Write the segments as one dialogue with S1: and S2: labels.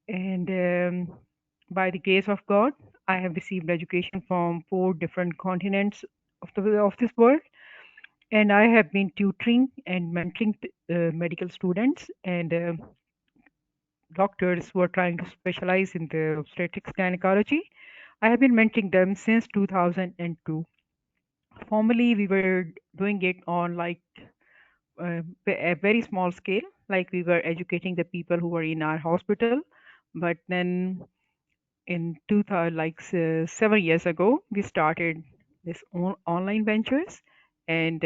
S1: And by the grace of God, I have received education from 4 different continents of this world, and I have been tutoring and mentoring medical students and doctors who are trying to specialize in the obstetrics gynecology. I have been mentoring them since 2002. Formerly, we were doing it on like a very small scale, like we were educating the people who were in our hospital. But then in 2000, 7 years ago, we started this online ventures, and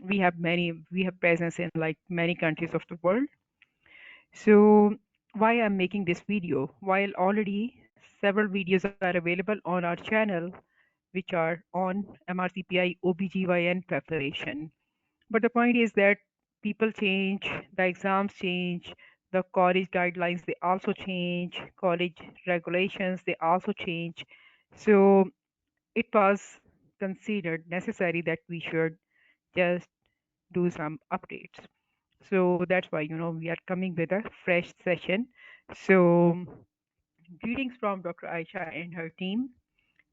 S1: we have presence in like many countries of the world. So why I'm making this video? While already several videos are available on our channel, which are on MRCPI OBGYN preparation. But the point is that people change, the exams change, the college guidelines they also change, college regulations they also change. So it was considered necessary that we should just do some updates. So that's why we are coming with a fresh session. So greetings from Dr. Aisha and her team,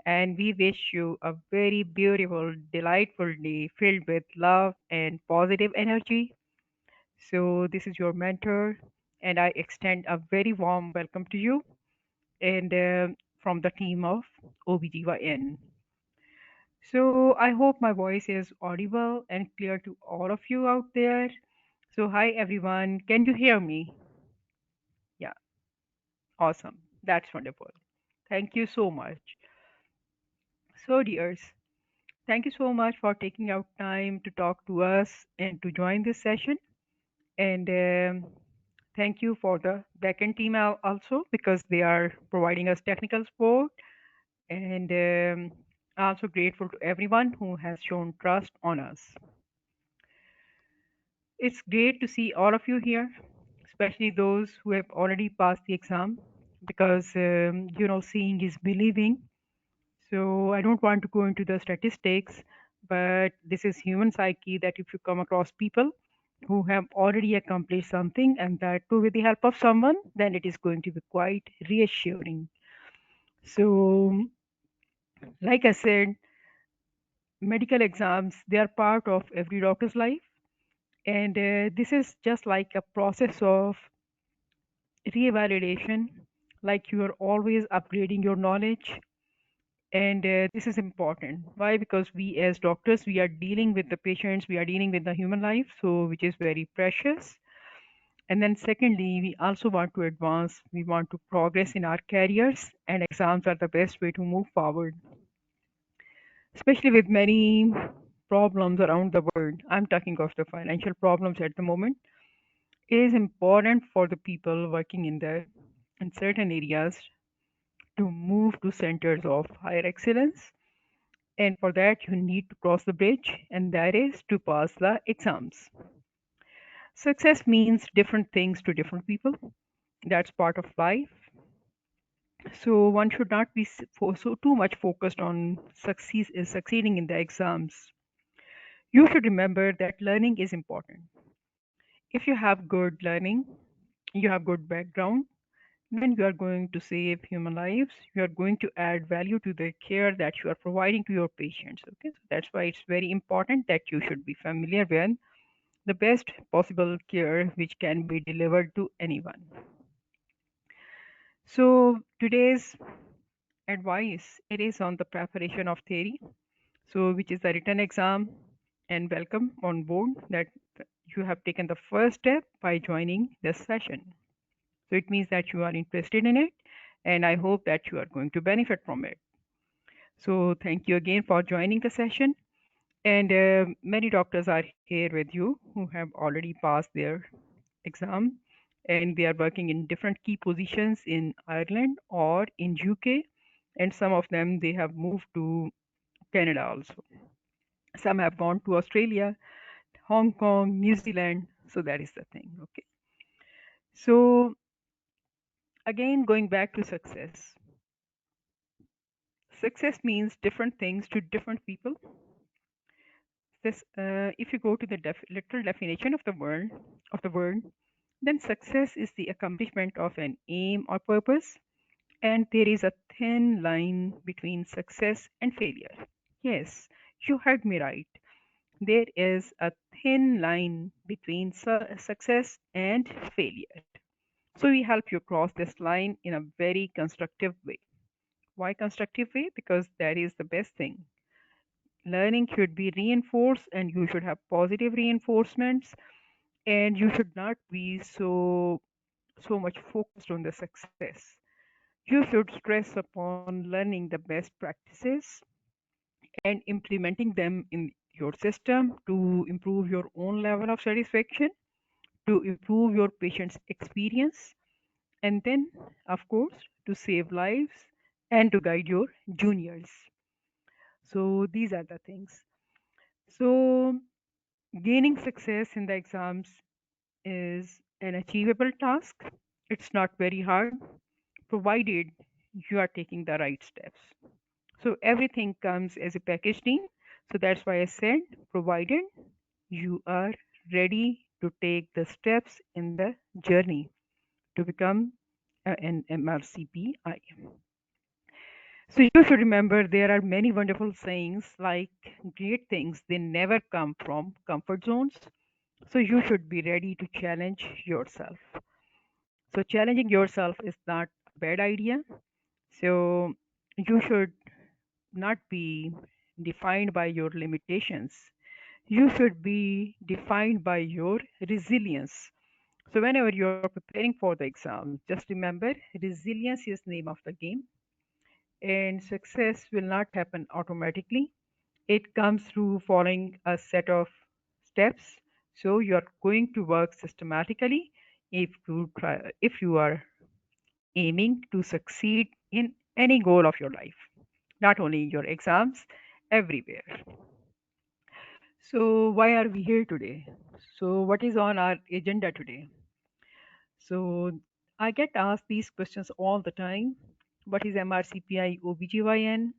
S1: and we wish you a very beautiful, delightful day filled with love and positive energy. So, this is your mentor, and I extend a very warm welcome to you and from the team of OBGYN. So, I hope my voice is audible and clear to all of you out there. So, hi everyone, can you hear me? Yeah, awesome. That's wonderful. Thank you so much. So, dears, thank you so much for taking out time to talk to us and to join this session. And thank you for the backend team also because they are providing us technical support. And also grateful to everyone who has shown trust on us. It's great to see all of you here, especially those who have already passed the exam because, seeing is believing. So I don't want to go into the statistics, but this is human psyche that if you come across people who have already accomplished something and that too with the help of someone, then it is going to be quite reassuring. So, like I said, medical exams, they are part of every doctor's life. And this is just like a process of reevaluation, like you are always upgrading your knowledge. And this is important. Why? Because we as doctors, we are dealing with the patients, we are dealing with the human life, so which is very precious. And then secondly, we also want to advance, we want to progress in our careers, and exams are the best way to move forward, especially with many problems around the world. I'm talking of the financial problems at the moment. It is important for the people working in certain areas to move to centers of higher excellence. And for that, you need to cross the bridge, and that is to pass the exams. Success means different things to different people. That's part of life. So one should not be so too much focused on succeeding in the exams. You should remember that learning is important. If you have good learning, you have good background, then you are going to save human lives. You are going to add value to the care that you are providing to your patients. Okay, so that's why it's very important that you should be familiar with the best possible care which can be delivered to anyone. So today's advice, it is on the preparation of theory, so which is the written exam, and welcome on board that you have taken the first step by joining this session. So it means that you are interested in it, and I hope that you are going to benefit from it. So thank you again for joining the session. And many doctors are here with you who have already passed their exam, and they are working in different key positions in Ireland or in UK, and some of them they have moved to Canada also. Some have gone to Australia, Hong Kong, New Zealand. So that is the thing. Okay. So again, going back to success. Success means different things to different people. This, if you go to the literal definition of the word, Then success is the accomplishment of an aim or purpose, and there is a thin line between success and failure. Yes, you heard me right. There is a thin line between success and failure. So we help you cross this line in a very constructive way. Why constructive way? Because that is the best thing. Learning should be reinforced and you should have positive reinforcements, and you should not be so much focused on the success. You should stress upon learning the best practices and implementing them in your system to improve your own level of satisfaction, to improve your patient's experience, and then, of course, to save lives and to guide your juniors. So, these are the things. So, gaining success in the exams is an achievable task. It's not very hard, provided you are taking the right steps. So everything comes as a package deal. So that's why I said, provided you are ready to take the steps in the journey to become an MRCPI. So you should remember there are many wonderful sayings like great things, they never come from comfort zones. So you should be ready to challenge yourself. So challenging yourself is not a bad idea. So you should not be defined by your limitations. You should be defined by your resilience. So whenever you're preparing for the exam, just remember resilience is name of the game, and success will not happen automatically. It comes through following a set of steps. So you're going to work systematically if you are aiming to succeed in any goal of your life, not only in your exams, everywhere. So, why are we here today? So, what is on our agenda today? So, I get asked these questions all the time. What is MRCPI OBGYN?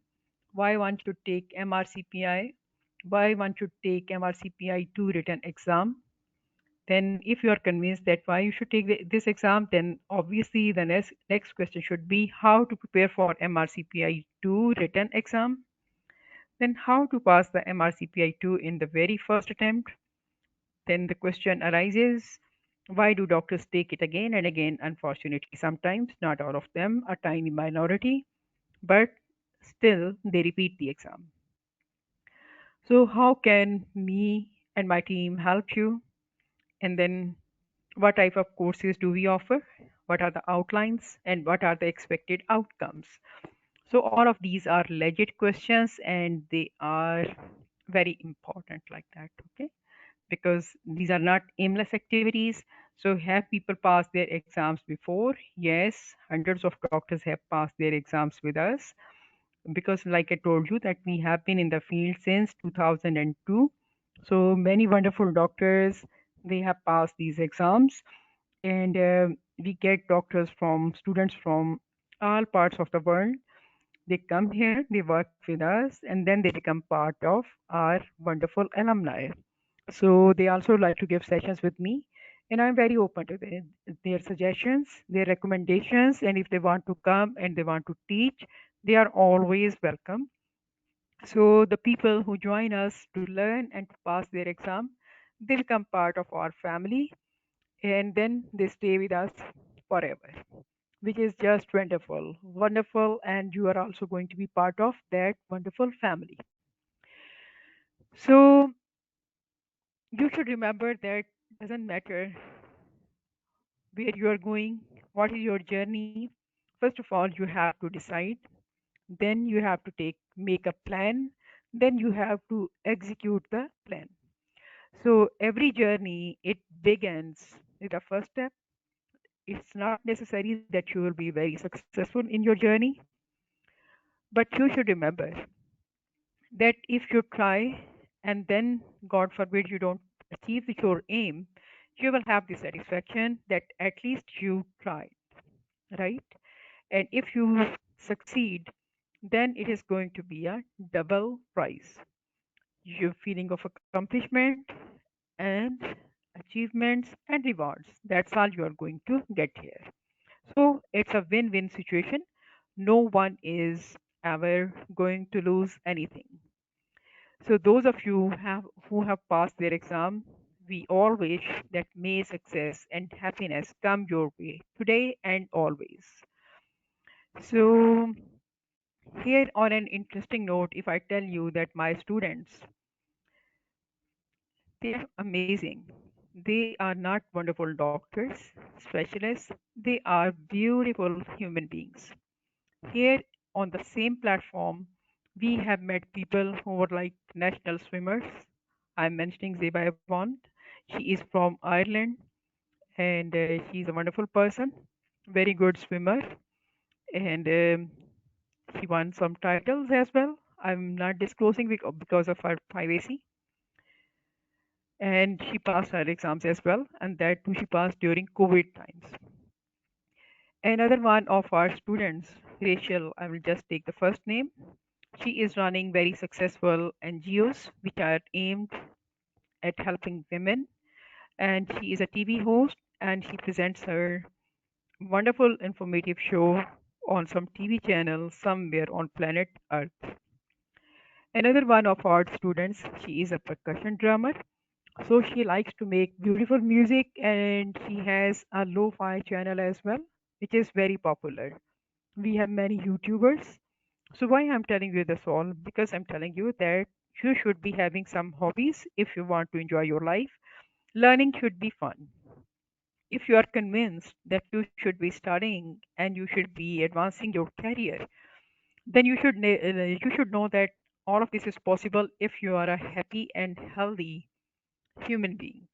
S1: Why one should take MRCPI? Why one should take MRCPI 2 written exam? Then, if you are convinced that why you should take this exam, then obviously the next question should be how to prepare for MRCPI 2 written exam. Then, how to pass the MRCPI 2 in the very first attempt. Then the question arises, why do doctors take it again and again? Unfortunately, sometimes, not all of them, a tiny minority, but still they repeat the exam. So, how can me and my team help you? And then, what type of courses do we offer? What are the outlines and what are the expected outcomes? So, all of these are legit questions and they are very important, like that. Okay. Because these are not aimless activities. So have people passed their exams before? Yes, hundreds of doctors have passed their exams with us because like I told you that we have been in the field since 2002. So many wonderful doctors, they have passed these exams, and we get doctors from students from all parts of the world. They come here, they work with us, and then they become part of our wonderful alumni. So they also like to give sessions with me, and I'm very open to their suggestions, their recommendations, and if they want to come and they want to teach, they are always welcome. So the people who join us to learn and to pass their exam, they become part of our family, and then they stay with us forever, which is just wonderful, wonderful, and you are also going to be part of that wonderful family. So you should remember that doesn't matter where you are going, what is your journey. First of all, you have to decide, then you have to make a plan, then you have to execute the plan. So every journey it begins with the first step. It's not necessary that you will be very successful in your journey, but you should remember that if you try and then god forbid you don't achieve your aim, you will have the satisfaction that at least you tried, right? And if you succeed, then it is going to be a double prize. Your feeling of accomplishment and achievements, and rewards. That's all you are going to get here. So it's a win-win situation. No one is ever going to lose anything. So those of you who have passed their exam, we all wish that may success and happiness come your way today and always. So here on an interesting note, if I tell you that my students, they are amazing. They are not wonderful doctors, specialists. They are beautiful human beings. Here on the same platform, we have met people who were like national swimmers. I'm mentioning Zeba Bond. She is from Ireland and she's a wonderful person, very good swimmer, and she won some titles as well. I'm not disclosing because of her privacy. And she passed her exams as well, and that too she passed during COVID times. Another one of our students, Rachel, I will just take the first name. She is running very successful NGOs which are aimed at helping women, and she is a TV host and she presents her wonderful informative show on some TV channel somewhere on planet Earth. Another one of our students, she is a percussion drummer. So she likes to make beautiful music and she has a lo-fi channel as well, which is very popular. We have many YouTubers. So why I'm telling you this all? Because I'm telling you that you should be having some hobbies if you want to enjoy your life. Learning should be fun. If you are convinced that you should be studying and you should be advancing your career, then you should know that all of this is possible if you are a happy and healthy human being.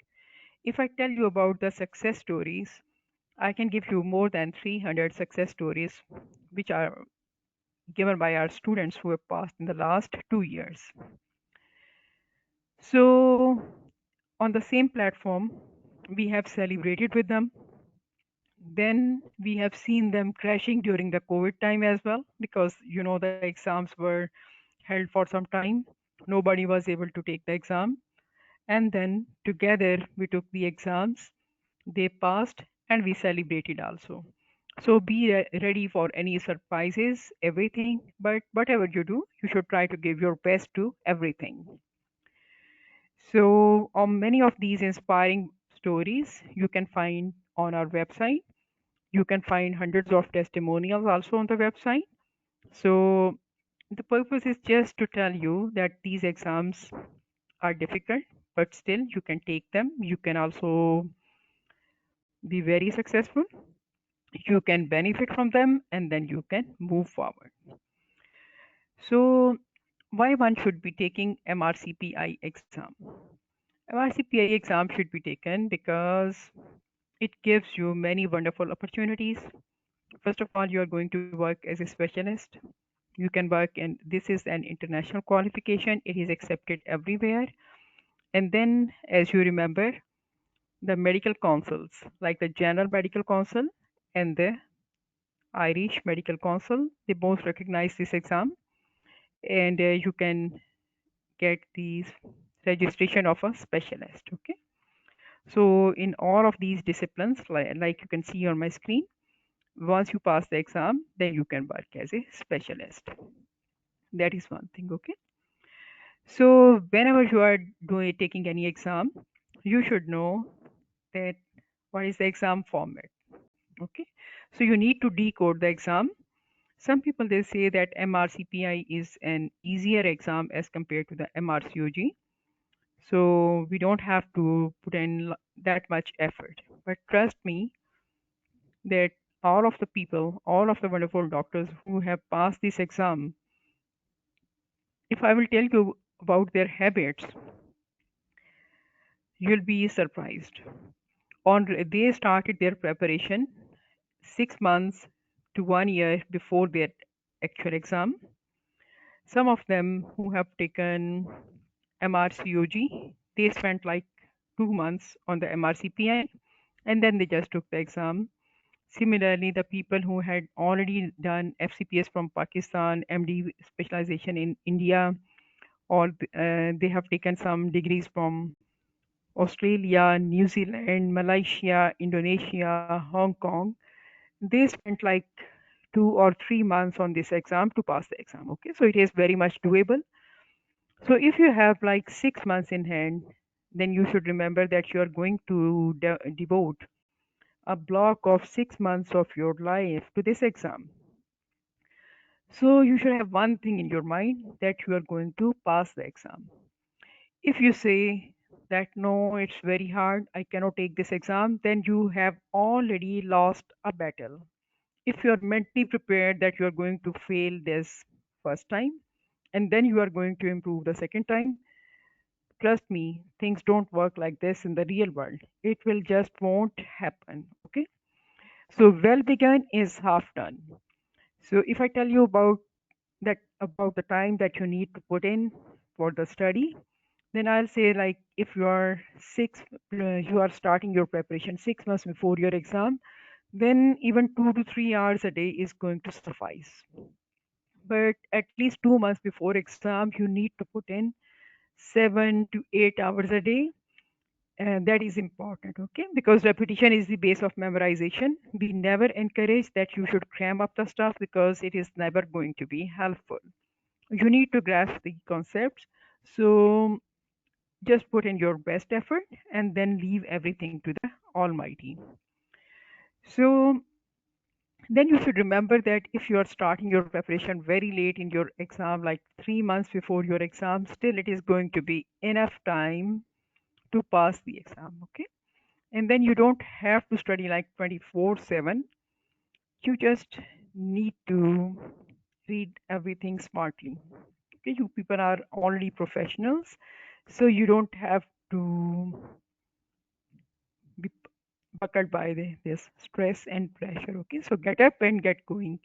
S1: If I tell you about the success stories, I can give you more than 300 success stories which are given by our students who have passed in the last 2 years. So, on the same platform, we have celebrated with them. Then we have seen them crashing during the COVID time as well, because the exams were held for some time. Nobody was able to take the exam. And then together we took the exams, they passed, and we celebrated also. So be ready for any surprises, everything. But whatever you do, you should try to give your best to everything. So, on many of these inspiring stories you can find on our website. You can find hundreds of testimonials also on the website. So, the purpose is just to tell you that these exams are difficult, but still you can take them. You can also be very successful. You can benefit from them and then you can move forward. So, why one should be taking MRCPI exam? MRCPI exam should be taken because it gives you many wonderful opportunities. First of all, you are going to work as a specialist. You can work, and this is an international qualification. It is accepted everywhere. And then, as you remember, the medical councils, like the General Medical Council and the Irish Medical Council, they both recognize this exam, and you can get the registration of a specialist. Okay. So in all of these disciplines, like you can see on my screen, once you pass the exam, then you can work as a specialist. That is one thing. Okay. So whenever you are doing taking any exam, you should know that what is the exam format. Okay. So you need to decode the exam. Some people they say that MRCPI is an easier exam as compared to the MRCOG. So we don't have to put in that much effort. But trust me that all of the people, all of the wonderful doctors who have passed this exam, if I will tell you about their habits, you'll be surprised. They started their preparation 6 months to 1 year before their actual exam. Some of them who have taken MRCOG, they spent like 2 months on the MRCPI and then they just took the exam. Similarly, the people who had already done FCPS from Pakistan, MD specialization in India, or they have taken some degrees from Australia, New Zealand, Malaysia, Indonesia, Hong Kong, they spent like 2 or 3 months on this exam to pass the exam. Okay, so it is very much doable. So if you have like 6 months in hand, then you should remember that you are going to devote a block of 6 months of your life to this exam. So you should have one thing in your mind that you are going to pass the exam. If you say that no, it's very hard, I cannot take this exam, then you have already lost a battle. If you are mentally prepared that you are going to fail this first time and then you are going to improve the second time, trust me, things don't work like this in the real world. It will just won't happen. Okay. So well begun is half done. So if I tell you about the time that you need to put in for the study, then I'll say like if you are starting your preparation 6 months before your exam, then even 2 to 3 hours a day is going to suffice. But at least 2 months before exam, you need to put in 7 to 8 hours a day, and that is important, okay? Because repetition is the base of memorization. We never encourage that you should cram up the stuff because it is never going to be helpful. You need to grasp the concepts. So just put in your best effort and then leave everything to the Almighty. So then you should remember that if you are starting your preparation very late in your exam, like 3 months before your exam, still it is going to be enough time to pass the exam, okay? And then you don't have to study like 24/7. You just need to read everything smartly. Okay, you people are already professionals, so you don't have to be buckled by this stress and pressure. Okay, so get up and get going.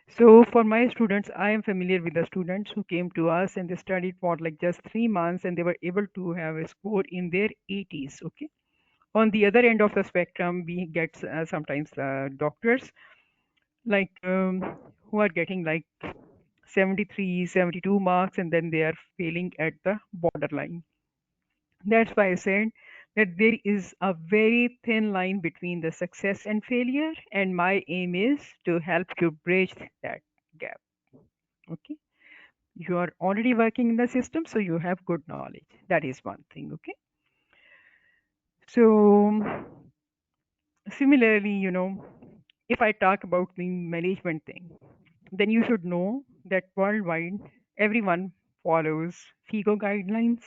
S1: So for my students, I am familiar with the students who came to us and they studied for like just 3 months and they were able to have a score in their 80s. Okay. On the other end of the spectrum, we get sometimes doctors like who are getting like 73, 72 marks and then they are failing at the borderline. That's why I said that there is a very thin line between the success and failure, and my aim is to help you bridge that gap. Okay, you are already working in the system, so you have good knowledge. That is one thing. Okay, so similarly, if I talk about the management thing, then you should know that worldwide everyone follows FIGO guidelines,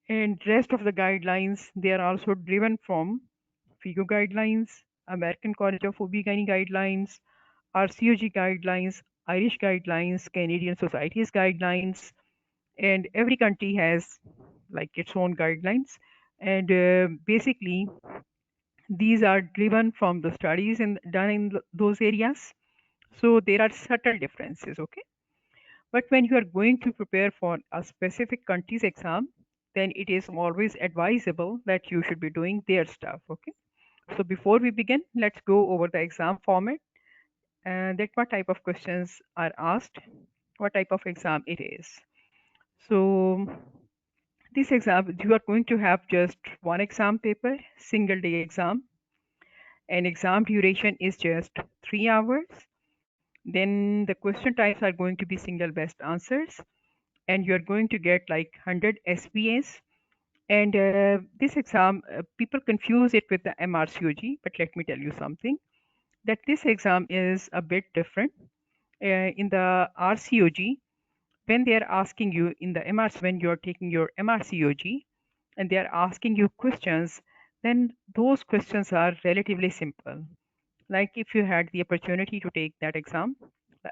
S1: and rest of the guidelines they are also driven from FIGO guidelines, American College of OB/GYN guidelines, RCOG guidelines, Irish guidelines, Canadian Societies guidelines, and every country has like its own guidelines. And basically, these are driven from the studies done in those areas. So there are subtle differences, okay? But when you are going to prepare for a specific country's exam, then it is always advisable that you should be doing their stuff, okay? So before we begin, let's go over the exam format and that what type of questions are asked, what type of exam it is. So this exam, you are going to have just one exam paper, single day exam, and exam duration is just 3 hours. Then the question types are going to be single best answers, and you're going to get like 100 SPAs. And this exam, people confuse it with the MRCOG, but let me tell you something that this exam is a bit different. In the RCOG, when they are asking you in the MRC, when you're taking your MRCOG and they are asking you questions, then those questions are relatively simple. Like if you had the opportunity to take that exam,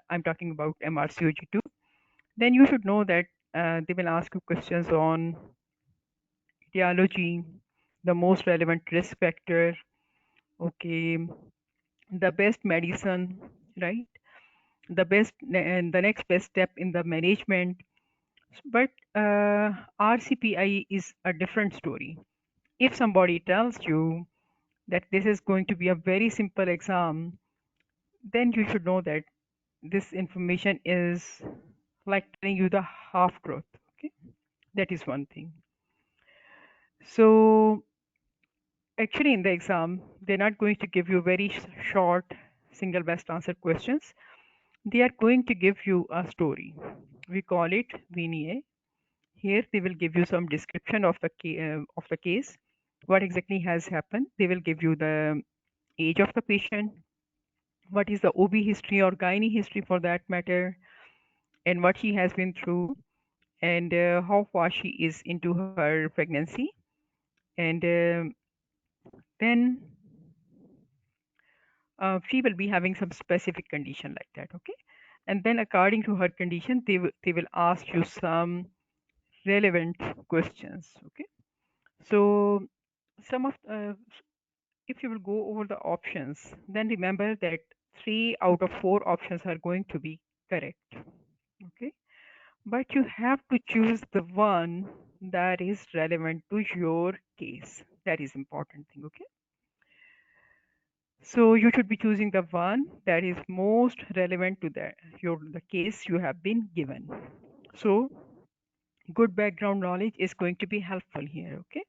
S1: I'm talking about MRCOG2, then you should know that they will ask you questions on etiology, the most relevant risk factor, okay, the best medicine, right? The best and the next best step in the management. But RCPI is a different story. If somebody tells you that this is going to be a very simple exam, then you should know that this information is like telling you the half truth. Okay, that is one thing. So actually in the exam, they're not going to give you very short single best answer questions. They are going to give you a story. We call it VNA. Here they will give you some description of of the case, what exactly has happened. They will give you the age of the patient, what is the OB history or gynae history for that matter, and what she has been through, and how far she is into her pregnancy, and then she will be having some specific condition like that, okay? And then according to her condition, they will ask you some relevant questions, okay? So some of if you will go over the options, then remember that 3 out of 4 options are going to be correct, okay? But you have to choose the one that is relevant to your case. That is important thing, okay? So you should be choosing the one that is most relevant to the case you have been given. So good background knowledge is going to be helpful here, okay?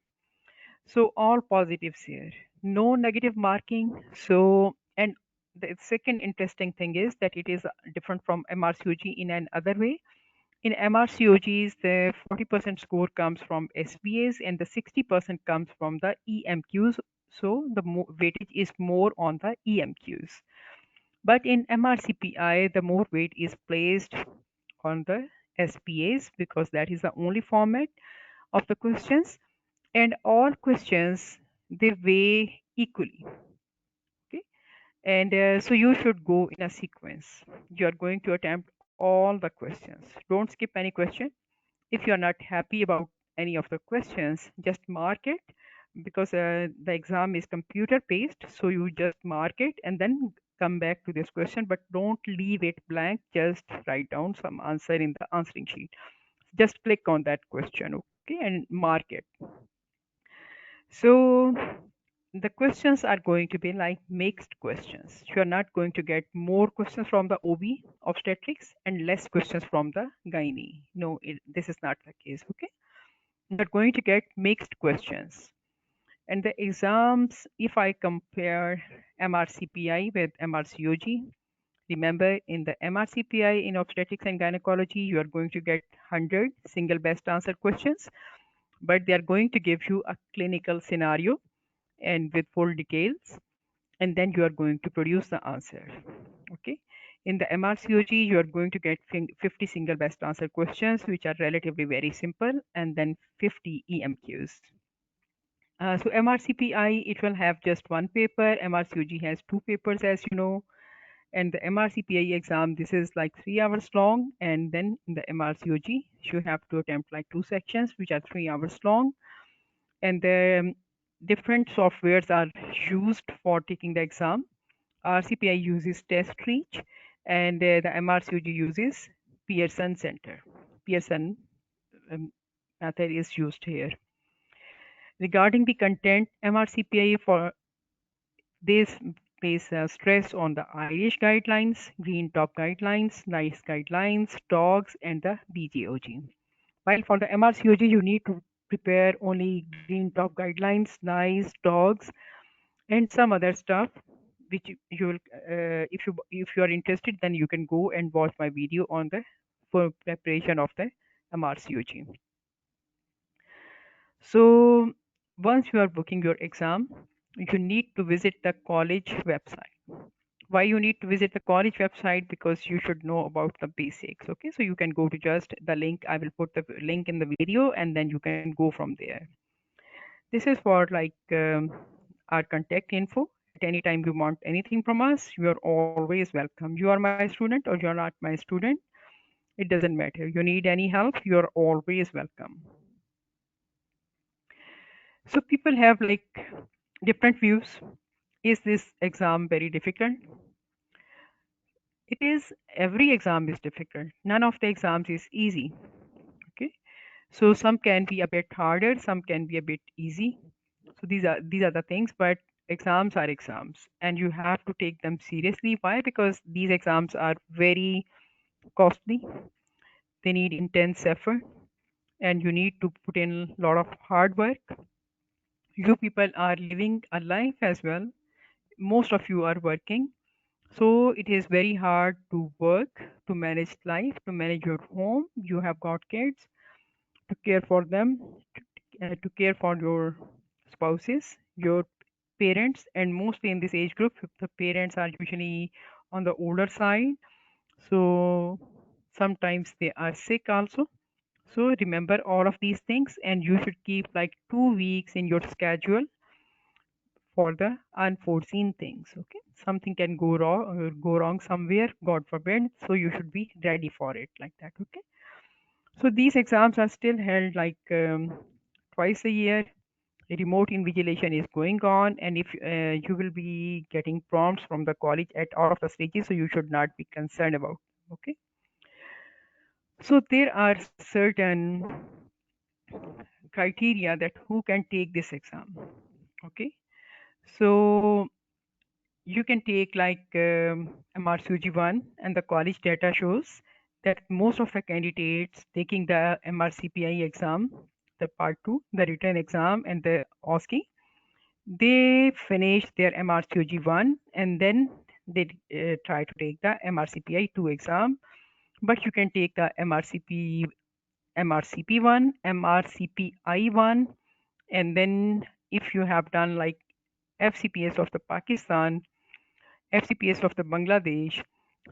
S1: So all positives here, no negative marking. So, and the second interesting thing is that it is different from MRCOG in another way. In MRCOGs, the 40% score comes from SBAs and the 60% comes from the EMQs. So the weightage is more on the EMQs. But in MRCPI, the more weight is placed on the SBAs because that is the only format of the questions, and all questions they weigh equally, okay? And so you should go in a sequence. You are going to attempt all the questions. Don't skip any question. If you are not happy about any of the questions, just mark it, because the exam is computer based, so you just mark it and then come back to this question, but don't leave it blank. Just write down some answer in the answering sheet. Just click on that question, okay, and mark it. So the questions are going to be like mixed questions. You are not going to get more questions from the OB obstetrics and less questions from the gynae. No, this is not the case, okay? You're going to get mixed questions. And the exams, if I compare MRCPI with MRCOG, remember in the MRCPI in obstetrics and gynecology, you are going to get 100 single best answer questions, but they are going to give you a clinical scenario and with full details, and then you are going to produce the answer, okay? In the MRCOG, you are going to get 50 single best answer questions, which are relatively very simple, and then 50 EMQs. So MRCPI, it will have just one paper. MRCOG has 2 papers, as you know. And the MRCPI exam, this is like 3 hours long. And then in the MRCOG, you have to attempt like 2 sections, which are 3 hours long. And the different softwares are used for taking the exam. RCPI uses TestReach, and the MRCOG uses Pearson Center. Pearson method is used here. Regarding the content, MRCPI for this places stress on the Irish guidelines, green top guidelines, NICE guidelines, dogs, and the BGOG. While for the MRCOG, you need to prepare only green top guidelines, NICE, dogs, and some other stuff, which you will, if you are interested, then you can go and watch my video on the for preparation of the MRCOG. So once you are booking your exam, you need to visit the college website. Why you need to visit the college website? Because you should know about the basics, okay? So you can go to just the link. I will put the link in the video, and then you can go from there. This is for like our contact info. At any time you want anything from us, you are always welcome. You are my student or you're not my student, it doesn't matter. You need any help, you're always welcome. So people have like different views. Is this exam very difficult? It is. Every exam is difficult. None of the exams is easy. Okay. So some can be a bit harder, some can be a bit easy. So these are the things, but exams are exams and you have to take them seriously. Why? Because these exams are very costly. They need intense effort and you need to put in a lot of hard work. You people are living a life as well. Most of you are working. So it is very hard to work, to manage life, to manage your home. You have got kids, to care for them, to care for your spouses, your parents, and mostly in this age group, the parents are usually on the older side. So sometimes they are sick also. So remember all of these things, and you should keep like 2 weeks in your schedule for the unforeseen things. Okay, something can go wrong somewhere, God forbid. So you should be ready for it like that. Okay. So these exams are still held like twice a year. Remote invigilation is going on, and if you will be getting prompts from the college at all of the stages, so you should not be concerned about. Okay. So there are certain criteria that who can take this exam. Okay. So you can take like MRCG1, and the college data shows that most of the candidates taking the MRCPI exam, the part 2, the written exam, and the OSCE, they finish their MRCG1 and then they try to take the MRCPI 2 exam. But you can take the MRCP1, MRCPI1, and then if you have done like FCPS of the Pakistan, FCPS of the Bangladesh,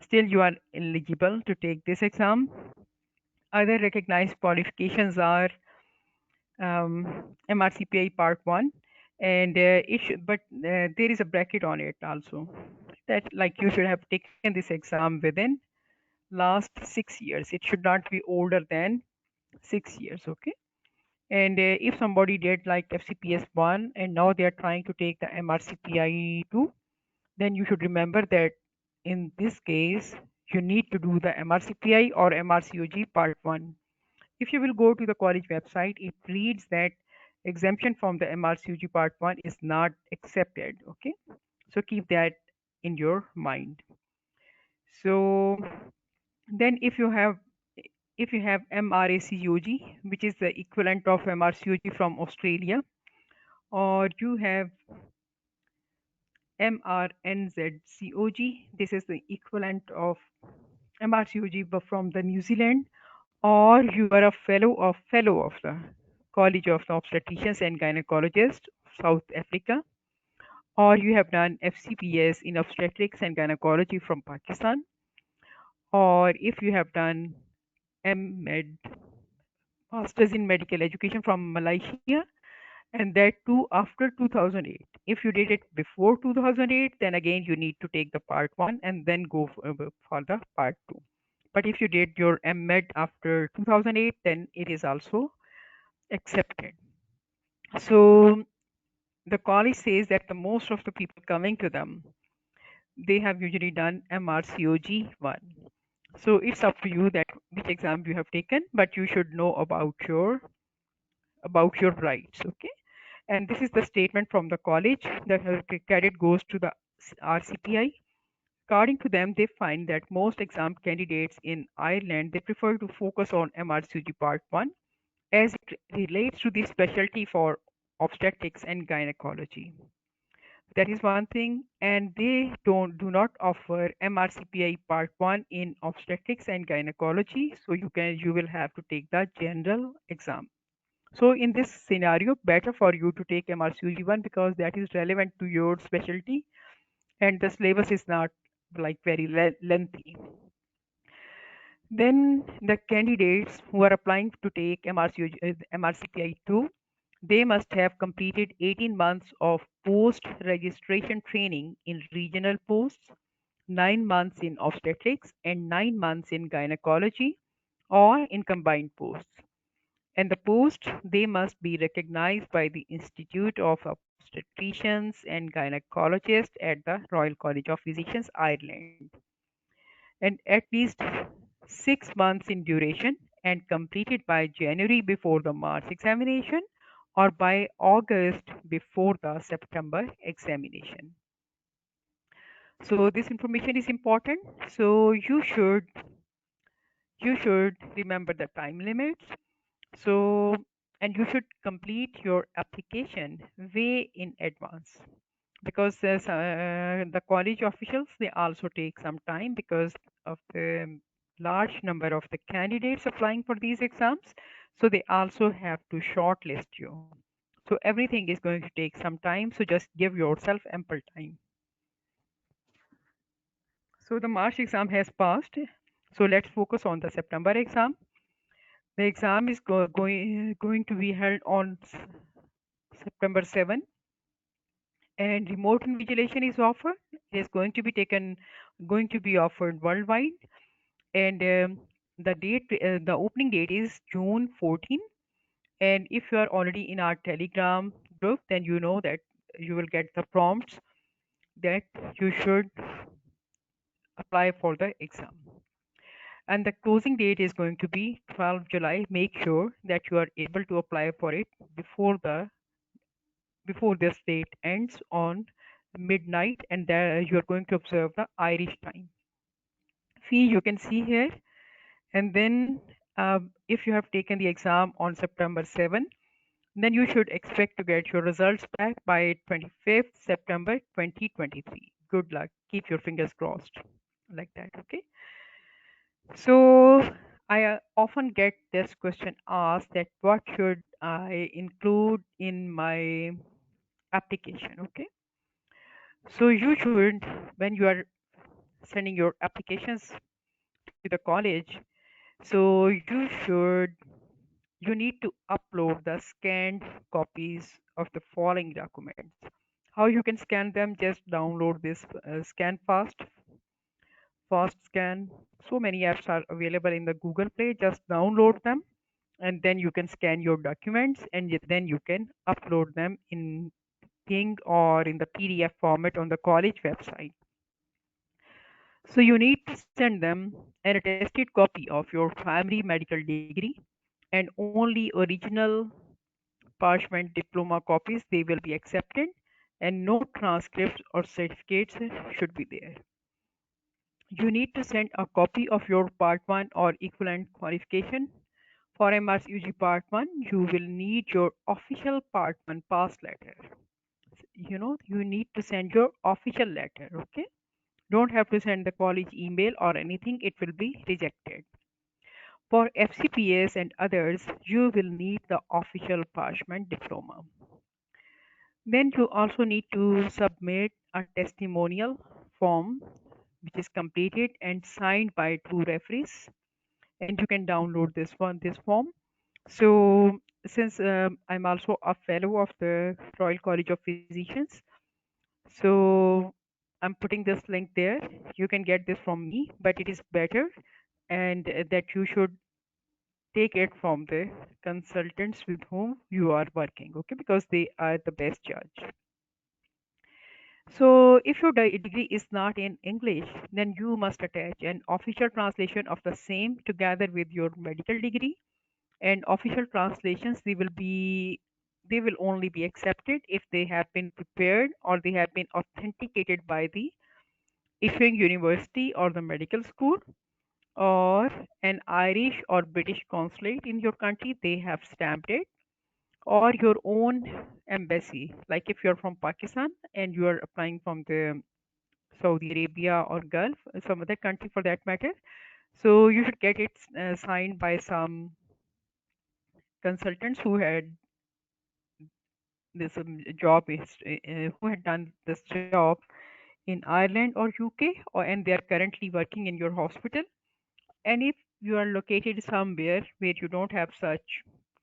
S1: still you are eligible to take this exam. Other recognized qualifications are MRCPI Part 1, and but there is a bracket on it also that like you should have taken this exam within last 6 years. It should not be older than 6 years, okay? And if somebody did like FCPS 1 and now they are trying to take the MRCPI 2, then you should remember that in this case, you need to do the MRCPI or MRCOG Part 1. If you will go to the college website, it reads that exemption from the MRCOG Part 1 is not accepted. Okay, so keep that in your mind. So then if you have MRACOG, which is the equivalent of MRCOG from Australia, or you have MRNZCOG, this is the equivalent of MRCOG but from the New Zealand, or you are a fellow of the College of the Obstetricians and Gynecologists of South Africa, or you have done FCPS in obstetrics and gynecology from Pakistan, or if you have done MEd, Masters in Medical Education from Malaysia, and that too after 2008. If you did it before 2008, then again you need to take the part 1 and then go for the part 2. But if you did your MEd after 2008, then it is also accepted. So the college says that the most of the people coming to them, they have usually done MRCOG 1. So it's up to you that which exam you have taken, but you should know about your rights. Okay. And this is the statement from the college that a cadet goes to the RCPI. According to them, they find that most exam candidates in Ireland, they prefer to focus on MRCG Part 1 as it relates to the specialty for obstetrics and gynecology. That is one thing, and they do not offer MRCPI Part 1 in obstetrics and gynecology, so you will have to take the general exam. So in this scenario, better for you to take MRCG1 because that is relevant to your specialty and the syllabus is not like very lengthy. Then the candidates who are applying to take MRCPI2, they must have completed 18 months of post-registration training in regional posts, 9 months in obstetrics, and 9 months in gynecology or in combined posts. And the post, they must be recognized by the Institute of Obstetricians and Gynecologists at the Royal College of Physicians, Ireland, and at least 6 months in duration and completed by January before the March examination or by August before the September examination. So this information is important. So you should remember the time limits. So and you should complete your application way in advance, because the college officials, they also take some time because of the large number of the candidates applying for these exams. So they also have to shortlist you. So everything is going to take some time. So just give yourself ample time. So the March exam has passed. So let's focus on the September exam. The exam is going to be held on September 7, and remote invigilation is offered. It is going to be offered worldwide, and the opening date is June 14. And if you are already in our Telegram group, then you know that you will get the prompts that you should apply for the exam. And the closing date is going to be 12 July. Make sure that you are able to apply for it before this date ends on midnight, and there you are going to observe the Irish time. Fee you can see here, and then if you have taken the exam on September 7, then you should expect to get your results back by 25th September 2023. Good luck. Keep your fingers crossed like that. Okay. So I often get this question asked that what should I include in my application? Okay. So you should, when you are sending your applications to the college, so you need to upload the scanned copies of the following documents. How you can scan them? Just download this Scan Fast Scan. So many apps are available in the Google Play. Just download them, and then you can scan your documents, and then you can upload them in Ping or in the PDF format on the college website. So you need to send them an attested copy of your primary medical degree, and only original parchment diploma copies they will be accepted, and no transcripts or certificates should be there. You need to send a copy of your part 1 or equivalent qualification. For MRCPI part 1, you will need your official part 1 pass letter. You need to send your official letter. Okay, don't have to send the college email or anything, it will be rejected. For FCPS and others, you will need the official parchment diploma. Then you also need to submit a testimonial form which is completed and signed by 2 referees, and you can download this form. So since I'm also a fellow of the Royal College of Physicians, so I'm putting this link there. You can get this from me, but it is better and that you should take it from the consultants with whom you are working, okay, because they are the best judge. So if your degree is not in English, then you must attach an official translation of the same together with your medical degree. And official translations, they will only be accepted if they have been prepared or they have been authenticated by the issuing university or the medical school, or an Irish or British consulate in your country, they have stamped it, or your own embassy. Like if you're from Pakistan and you are applying from the Saudi Arabia or Gulf, some other country for that matter, so you should get it signed by some consultants who had this who had done this job in Ireland or UK, and they are currently working in your hospital. And if you are located somewhere where you don't have such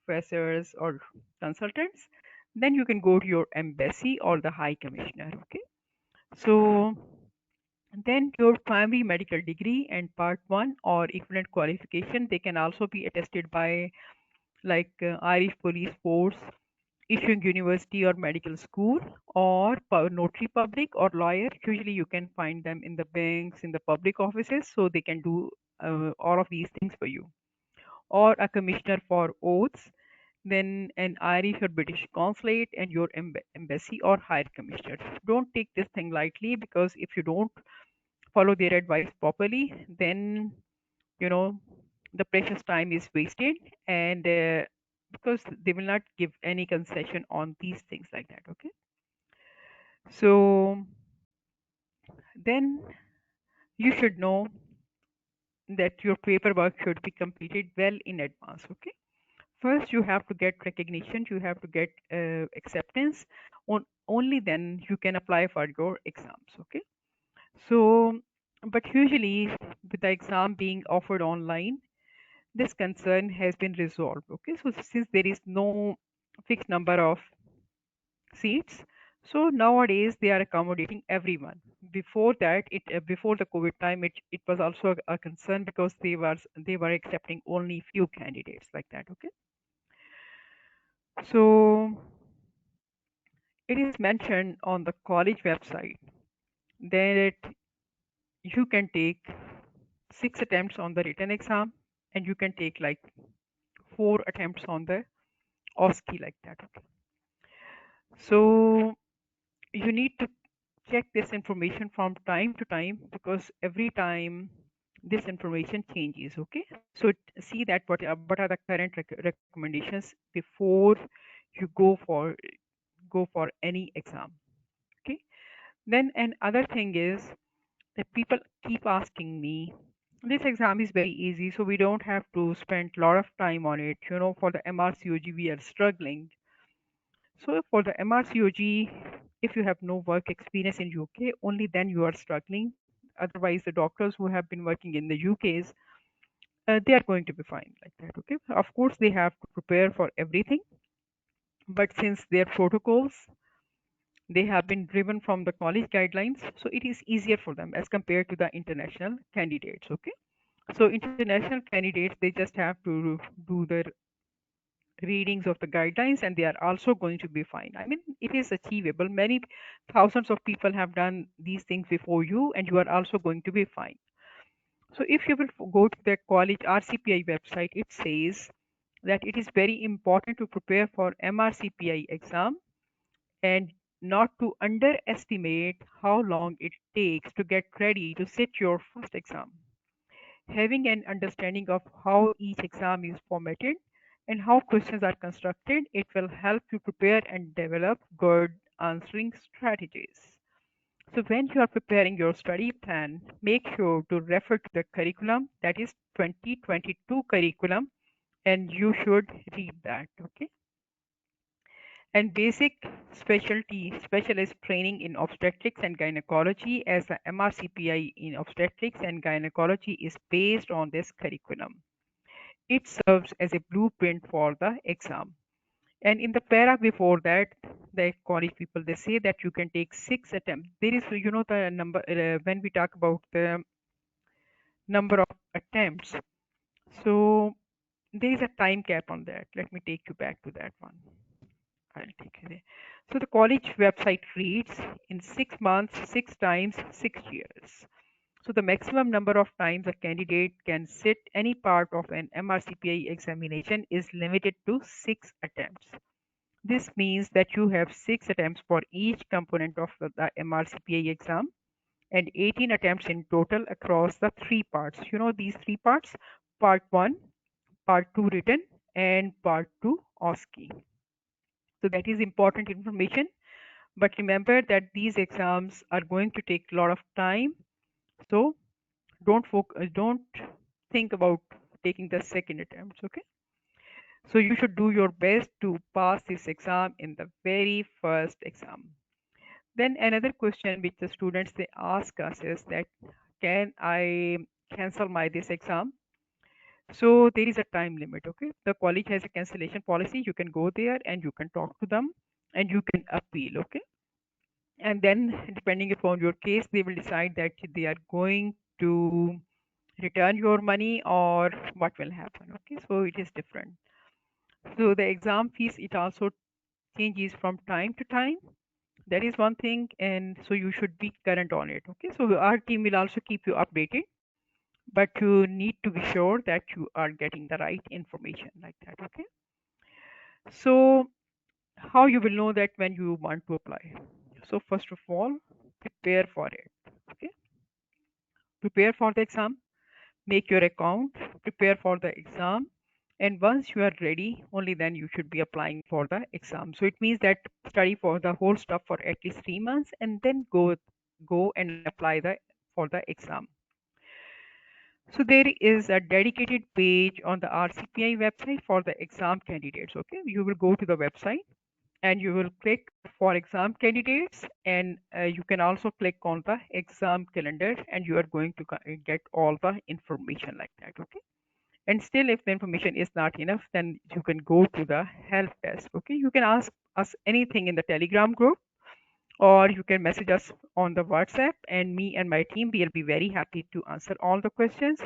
S1: professors or consultants, then you can go to your embassy or the high commissioner. Okay, so then your primary medical degree and part 1 or equivalent qualification, they can also be attested by like Irish police force, issuing university or medical school, or notary public or lawyer. Usually you can find them in the banks, in the public offices, so they can do all of these things for you. Or a commissioner for oaths, then an Irish or British consulate, and your embassy or higher commissioner. Don't take this thing lightly, because if you don't follow their advice properly, then you know the precious time is wasted, and because they will not give any concession on these things like that. Okay. So then you should know that your paperwork should be completed well in advance. Okay. First, you have to get recognition, you have to get acceptance. Only then you can apply for your exams. Okay. So, but usually with the exam being offered online, this concern has been resolved. Okay. So, since there is no fixed number of seats, so nowadays they are accommodating everyone. Before that, before the COVID time, it was also a concern because they were accepting only few candidates like that. Okay. So it is mentioned on the college website that you can take 6 attempts on the written exam and you can take like 4 attempts on the OSCE like that. Okay. So you need to check this information from time to time because every time this information changes. Okay. So see that what are the current recommendations before you go for any exam. Okay. Then another thing is that people keep asking me, this exam is very easy, so we don't have to spend a lot of time on it. For the MRCOG, we are struggling. So for the MRCOG, if you have no work experience in UK, only then you are struggling. Otherwise, the doctors who have been working in the UKs, they are going to be fine like that. Okay. Of course, they have to prepare for everything, but since their protocols they have been driven from the college guidelines, so it is easier for them as compared to the international candidates. Okay. So international candidates, they just have to do their readings of the guidelines and they are also going to be fine. I mean, it is achievable. Many thousands of people have done these things before you and you are also going to be fine. So if you will go to the college RCPI website, it says that it is very important to prepare for MRCPI exam and not to underestimate how long it takes to get ready to sit your first exam. Having an understanding of how each exam is formatted and how questions are constructed, it will help you prepare and develop good answering strategies. So when you are preparing your study plan, make sure to refer to the curriculum, that is 2022 curriculum, and you should read that. Okay. And basic specialist training in obstetrics and gynecology as the MRCPI in obstetrics and gynecology is based on this curriculum. It serves as a blueprint for the exam. And in the para before that, the college people, they say that you can take 6 attempts. There is, the number, when we talk about the number of attempts. So there is a time cap on that. Let me take you back to that one. I'll take you there. So the college website reads in 6 months, 6 times, 6 years. So the maximum number of times a candidate can sit any part of an MRCPI examination is limited to 6 attempts. This means that you have 6 attempts for each component of the MRCPI exam and 18 attempts in total across the 3 parts. You know these 3 parts: part 1, part 2 written, and part 2 OSCE. So that is important information. But remember that these exams are going to take a lot of time. So don't think about taking the second attempt. Okay. So you should do your best to pass this exam in the very first exam. Then another question which the students they ask us is that, can I cancel my this exam? So there is a time limit. Okay. The college has a cancellation policy. You can go there and you can talk to them and you can appeal. Okay. And then depending upon your case, they will decide that they are going to return your money or what will happen. Okay. So it is different. So the exam fees, it also changes from time to time. That is one thing, and so you should be current on it. Okay. So our team will also keep you updated, but you need to be sure that you are getting the right information like that. Okay. So how you will know that when you want to apply? So first of all, prepare for it. Okay. Prepare for the exam, make your account, prepare for the exam, And once you are ready, only then you should be applying for the exam. So it means that study for the whole stuff for at least 3 months and then go and apply the for the exam. So there is a dedicated page on the RCPI website for the exam candidates. Okay, you will go to the website and you will click for exam candidates, and you can also click on the exam calendar, and you are going to get all the information like that. Okay, and still if the information is not enough, then you can go to the help desk. Okay, you can ask us anything in the Telegram group, or you can message us on the WhatsApp, and me and my team will be very happy to answer all the questions.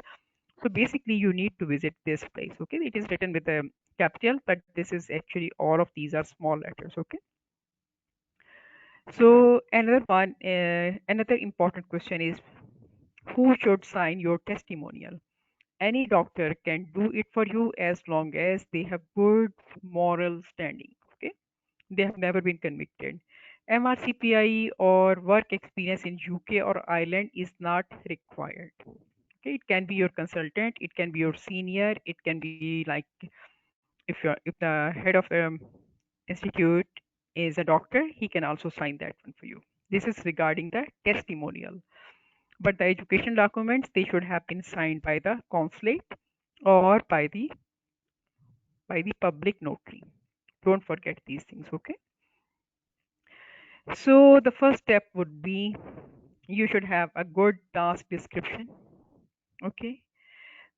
S1: So basically you need to visit this place. Okay, it is written with a capital, but this is actually all of these are small letters. Okay, so another important question is, who should sign your testimonial? Any doctor can do it for you as long as they have good moral standing. Okay, they have never been convicted. MRCPI or work experience in UK or Ireland is not required. Okay, it can be your consultant, it can be your senior, it can be like if the head of the institute is a doctor, he can also sign that one for you. This is regarding the testimonial. But the education documents, they should have been signed by the consulate or by the public notary. Don't forget these things, okay? So the first step would be, you should have a good task description, okay?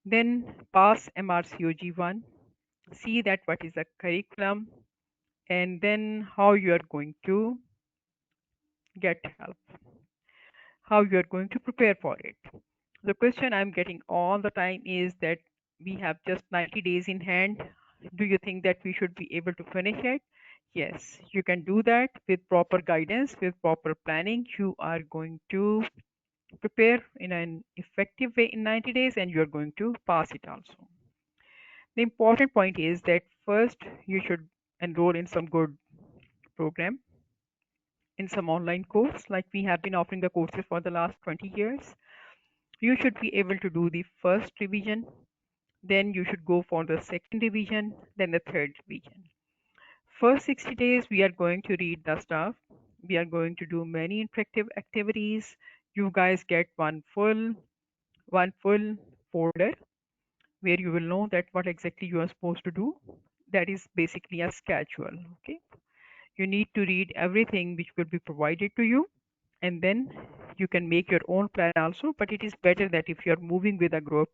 S1: Then pass MRCOG 1, see that what is the curriculum, and then how you are going to get help, how you are going to prepare for it. The question I'm getting all the time is that we have just 90 days in hand. Do you think that we should be able to finish it? Yes, you can do that with proper guidance, with proper planning. You are going to prepare in an effective way in 90 days, and you're going to pass it also. The important point is that first you should enroll in some good program, in some online course, like we have been offering the courses for the last 20 years. You should be able to do the first revision, then you should go for the second revision, then the third revision. First 60 days, we are going to read the stuff. We are going to do many interactive activities. You guys get one full folder where you will know that what exactly you are supposed to do. That is basically a schedule. Okay. You need to read everything which will be provided to you, and then you can make your own plan also, but it is better that if you're moving with a group.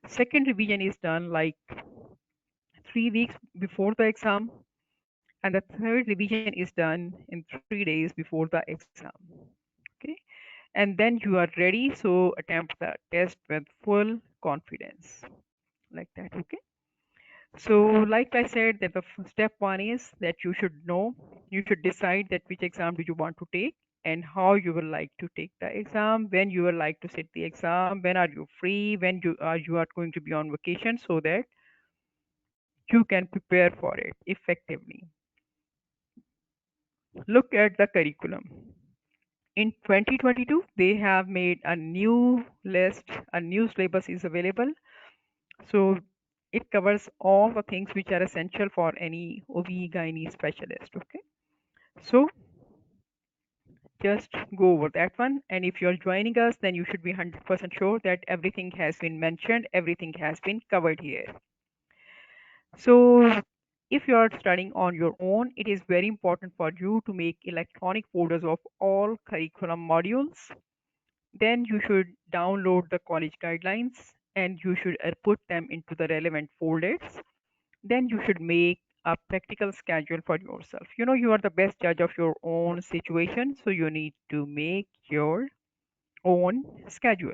S1: Second revision is done like 3 weeks before the exam, and the third revision is done in 3 days before the exam. Okay, and then you are ready, so attempt the test with full confidence, like that. Okay, so like I said, that the step one is that you should know, you should decide that which exam do you want to take, and how you will like to take the exam, when you will like to sit the exam, when are you free, when you are going to be on vacation, so that you can prepare for it effectively. Look at the curriculum. In 2022, they have made a new list, a new syllabus is available. So it covers all the things which are essential for any OB-GYN specialist. Okay, so just go over that one. And if you're joining us, then you should be 100% sure that everything has been mentioned, everything has been covered here. So if you are studying on your own, it is very important for you to make electronic folders of all curriculum modules. Then you should download the college guidelines, and you should put them into the relevant folders. Then you should make a practical schedule for yourself. You know, you are the best judge of your own situation, so you need to make your own schedule.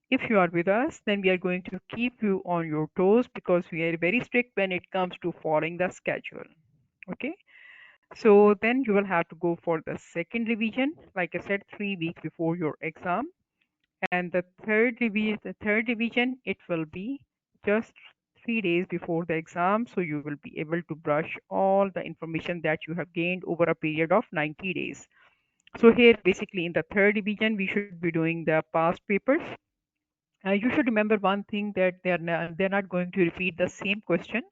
S1: If you are with us, then we are going to keep you on your toes, because we are very strict when it comes to following the schedule. Okay, so then you will have to go for the second revision, like I said, 3 weeks before your exam. And the third revision, it will be just 3 days before the exam, so you will be able to brush all the information that you have gained over a period of 90 days. So here basically in the third revision, we should be doing the past papers, You should remember one thing, that they're not going to repeat the same question.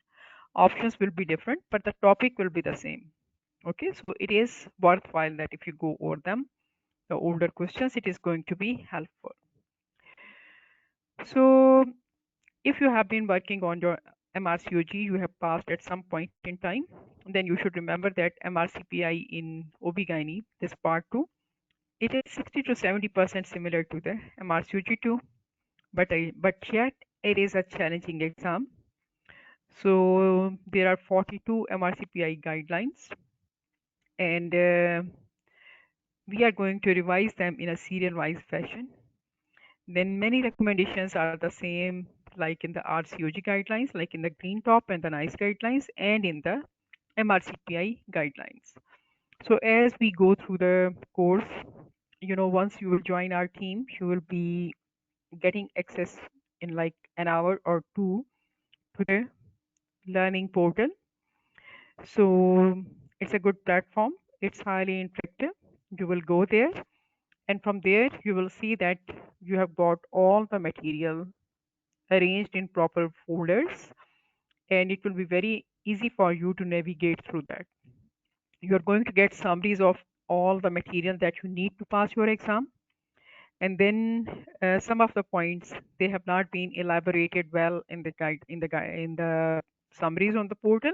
S1: Options will be different, but the topic will be the same. Okay, so it is worthwhile that if you go over them, the older questions, it is going to be helpful. So if you have been working on your MRCOG, you have passed at some point in time, then you should remember that MRCPI in OB-GYN, this part 2, it is 60 to 70% similar to the MRCOG2, but yet it is a challenging exam. So there are 42 MRCPI guidelines, and we are going to revise them in a serial wise fashion. Then many recommendations are the same, like in the RCOG guidelines, like in the green top and the nice guidelines, and in the MRCPI guidelines. So as we go through the course, once you will join our team, you will be getting access in like an hour or two to the learning portal. So it's a good platform. It's highly interactive. You will go there, and from there you will see that you have got all the material arranged in proper folders, and it will be very easy for you to navigate through that. You're going to get summaries of all the material that you need to pass your exam, and then some of the points, they have not been elaborated well in the in the summaries on the portal.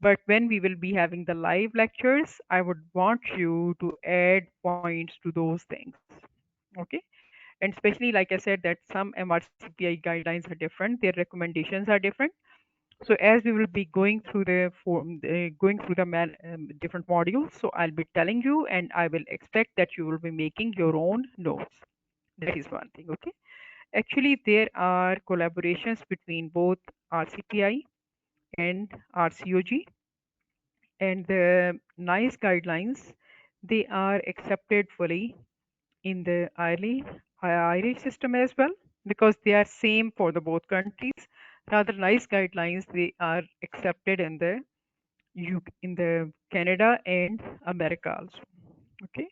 S1: But when we will be having the live lectures, I would want you to add points to those things. Okay. And especially, like I said, that some MRCPI guidelines are different, their recommendations are different. So as we will be going through the different modules, so I'll be telling you, and I will expect that you will be making your own notes. That is one thing. Okay. Actually, there are collaborations between both RCPI and RCOG, and the NICE guidelines, they are accepted fully in the Irish system as well, because they are same for the both countries. Rather, NICE guidelines, they are accepted in the in the Canada and America also. Okay,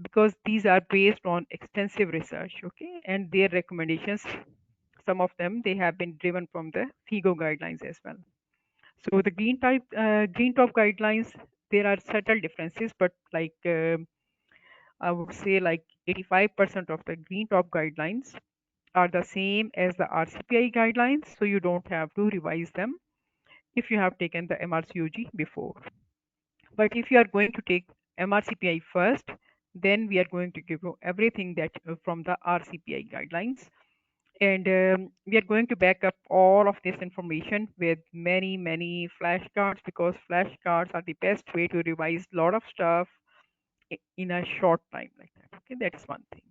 S1: because these are based on extensive research. Okay, and their recommendations, some of them, they have been driven from the FIGO guidelines as well. So the green top guidelines, there are subtle differences, but like I would say like 85% of the green top guidelines are the same as the RCPI guidelines, so you don't have to revise them if you have taken the MRCOG before. But if you are going to take MRCPI first, then we are going to give you everything that from the RCPI guidelines. And we are going to back up all of this information with many flashcards, because flashcards are the best way to revise a lot of stuff in a short time like that. Okay, that's one thing.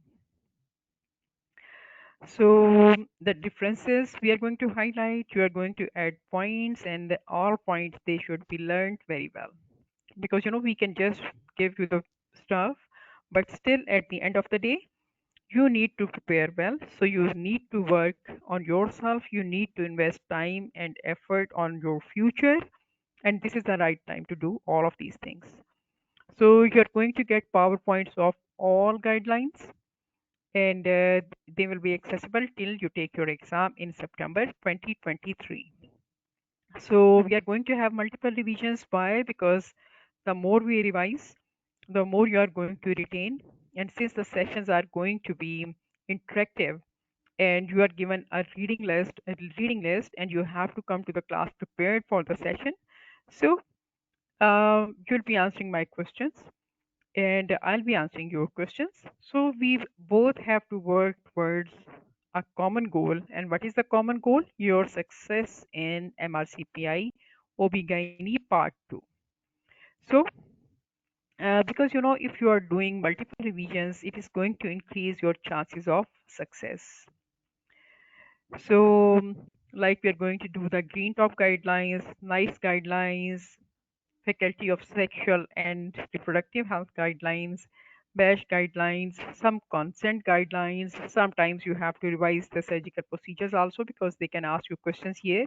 S1: So the differences we are going to highlight, you are going to add points, and all points, they should be learned very well. Because we can just give you the stuff, but still at the end of the day, you need to prepare well. So you need to work on yourself. You need to invest time and effort on your future. And this is the right time to do all of these things. So you're going to get PowerPoints of all guidelines, and they will be accessible till you take your exam in September 2023. So we are going to have multiple revisions. Why? Because the more we revise, the more you are going to retain. And since the sessions are going to be interactive, and you are given a reading list, and you have to come to the class prepared for the session. So you'll be answering my questions, and I'll be answering your questions. So we both have to work towards a common goal. And what is the common goal? Your success in MRCPI OB-GYN Part 2. So because if you are doing multiple revisions, it is going to increase your chances of success. So like we are going to do the green top guidelines, NICE guidelines, Faculty of Sexual and Reproductive Health guidelines, BASH guidelines, some consent guidelines. Sometimes you have to revise the surgical procedures also, because they can ask you questions here.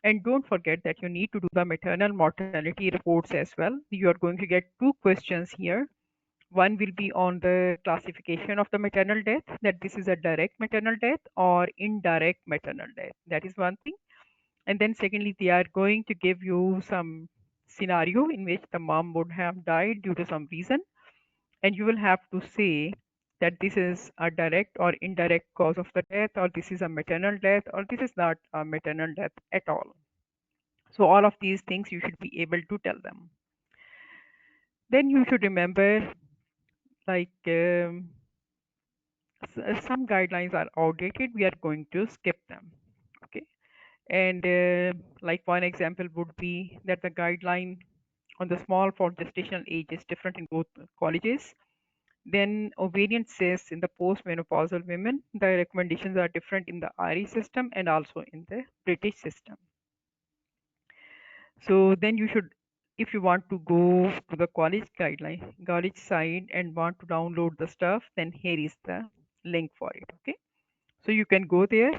S1: And don't forget that you need to do the maternal mortality reports as well. You are going to get 2 questions here One will be on the classification of the maternal death, that this is a direct maternal death or indirect maternal death. That is one thing. And then secondly, they are going to give you some scenario in which the mom would have died due to some reason, and you will have to say that this is a direct or indirect cause of the death, or this is a maternal death, or this is not a maternal death at all. So all of these things you should be able to tell them. Then you should remember, like some guidelines are outdated, we are going to skip them. Okay. And like one example would be that the guideline on the small for gestational age is different in both colleges. Then ovarian cysts in the postmenopausal women, the recommendations are different in the Irish system and also in the British system. So then you should, if you want to go to the college guideline, college side and want to download the stuff, then here is the link for it. Okay. So you can go there,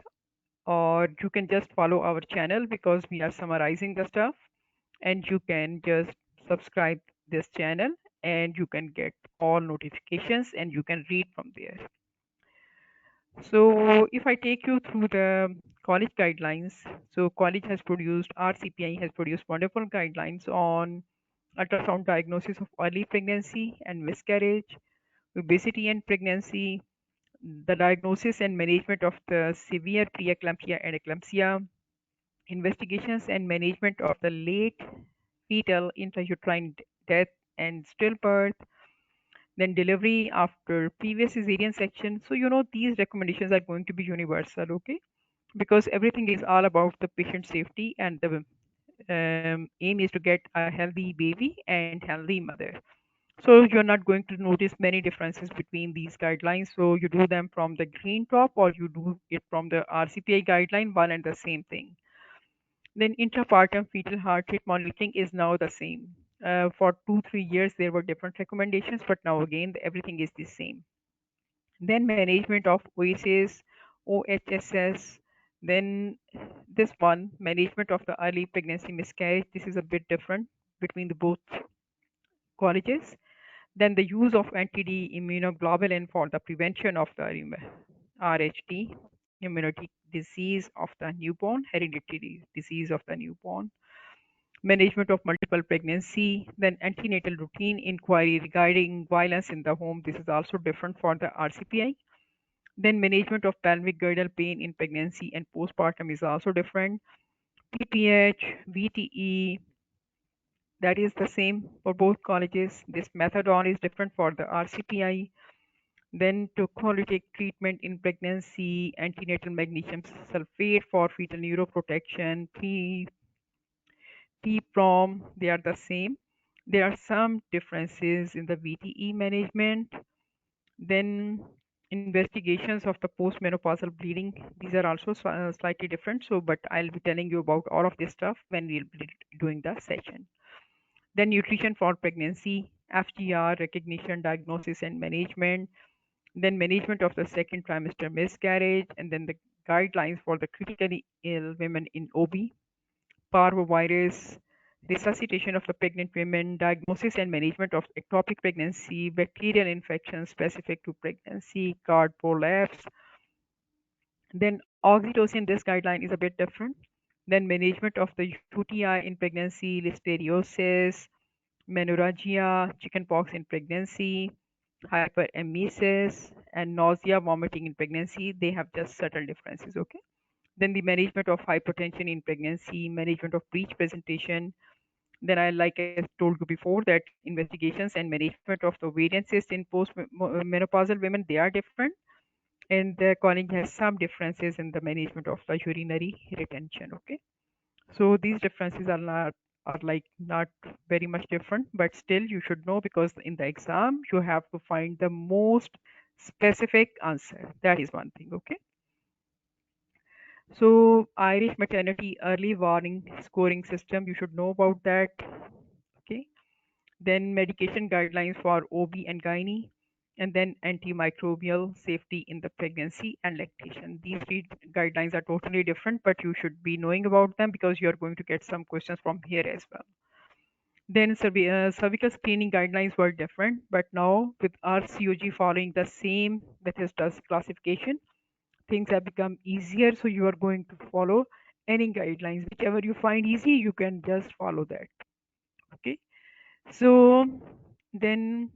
S1: or you can just follow our channel because we are summarizing the stuff, and you can just subscribe this channel and you can get all notifications and you can read from there. So if I take you through the college guidelines, so college has produced, RCPI has produced wonderful guidelines on ultrasound diagnosis of early pregnancy and miscarriage, obesity and pregnancy, the diagnosis and management of the severe preeclampsia and eclampsia, investigations and management of the late fetal intrauterine death and stillbirth, then delivery after previous cesarean section. So, these recommendations are going to be universal, okay? Because everything is all about the patient safety, and the aim is to get a healthy baby and healthy mother. So you're not going to notice many differences between these guidelines. So you do them from the green top or you do it from the RCPI guideline, one and the same thing. Then intrapartum fetal heart rate monitoring is now the same. For 2-3 years, there were different recommendations, but now again, everything is the same. Then management of OASIS, OHSS. Then this one, management of the early pregnancy miscarriage. This is a bit different between the both colleges. Then the use of anti-D immunoglobulin for the prevention of the RHD, immunity disease of the newborn, hereditary disease of the newborn, management of multiple pregnancy, then antenatal routine inquiry regarding violence in the home. This is also different for the RCPI. Then management of pelvic girdle pain in pregnancy and postpartum is also different. PPH, VTE, that is the same for both colleges. This methadone is different for the RCPI. Then tocolytic treatment in pregnancy, antenatal magnesium sulfate for fetal neuroprotection, T-PROM, they are the same. There are some differences in the VTE management. Then investigations of the postmenopausal bleeding, these are also slightly different. So, but I'll be telling you about all of this stuff when we'll be doing the session. Then nutrition for pregnancy, FGR, recognition, diagnosis, and management. Then management of the second trimester miscarriage, and then the guidelines for the critically ill women in OB, parvovirus, resuscitation of the pregnant women, diagnosis and management of ectopic pregnancy, bacterial infections specific to pregnancy, cord prolapse. Then oxytocin, this guideline is a bit different. Then management of the UTI in pregnancy, listeriosis, menorrhagia, chickenpox in pregnancy, hyperemesis, and nausea, vomiting in pregnancy. They have just subtle differences, okay? Then the management of hypertension in pregnancy, management of breech presentation. Then I, like I told you before, that investigations and management of the ovarian cyst in post-menopausal women, they are different. And the college has some differences in the management of the urinary retention, okay? So these differences are like not very much different, but still you should know, because in the exam you have to find the most specific answer. That is one thing, okay? So Irish maternity early warning scoring system, you should know about that, okay? Then medication guidelines for OB and gynae, and then antimicrobial safety in the pregnancy and lactation. These three guidelines are totally different, but you should be knowing about them because you are going to get some questions from here as well. Then cervical screening guidelines were different, but now with RCOG following the same Bethesda's classification, things have become easier. So you are going to follow any guidelines, whichever you find easy, you can just follow that. Okay. So then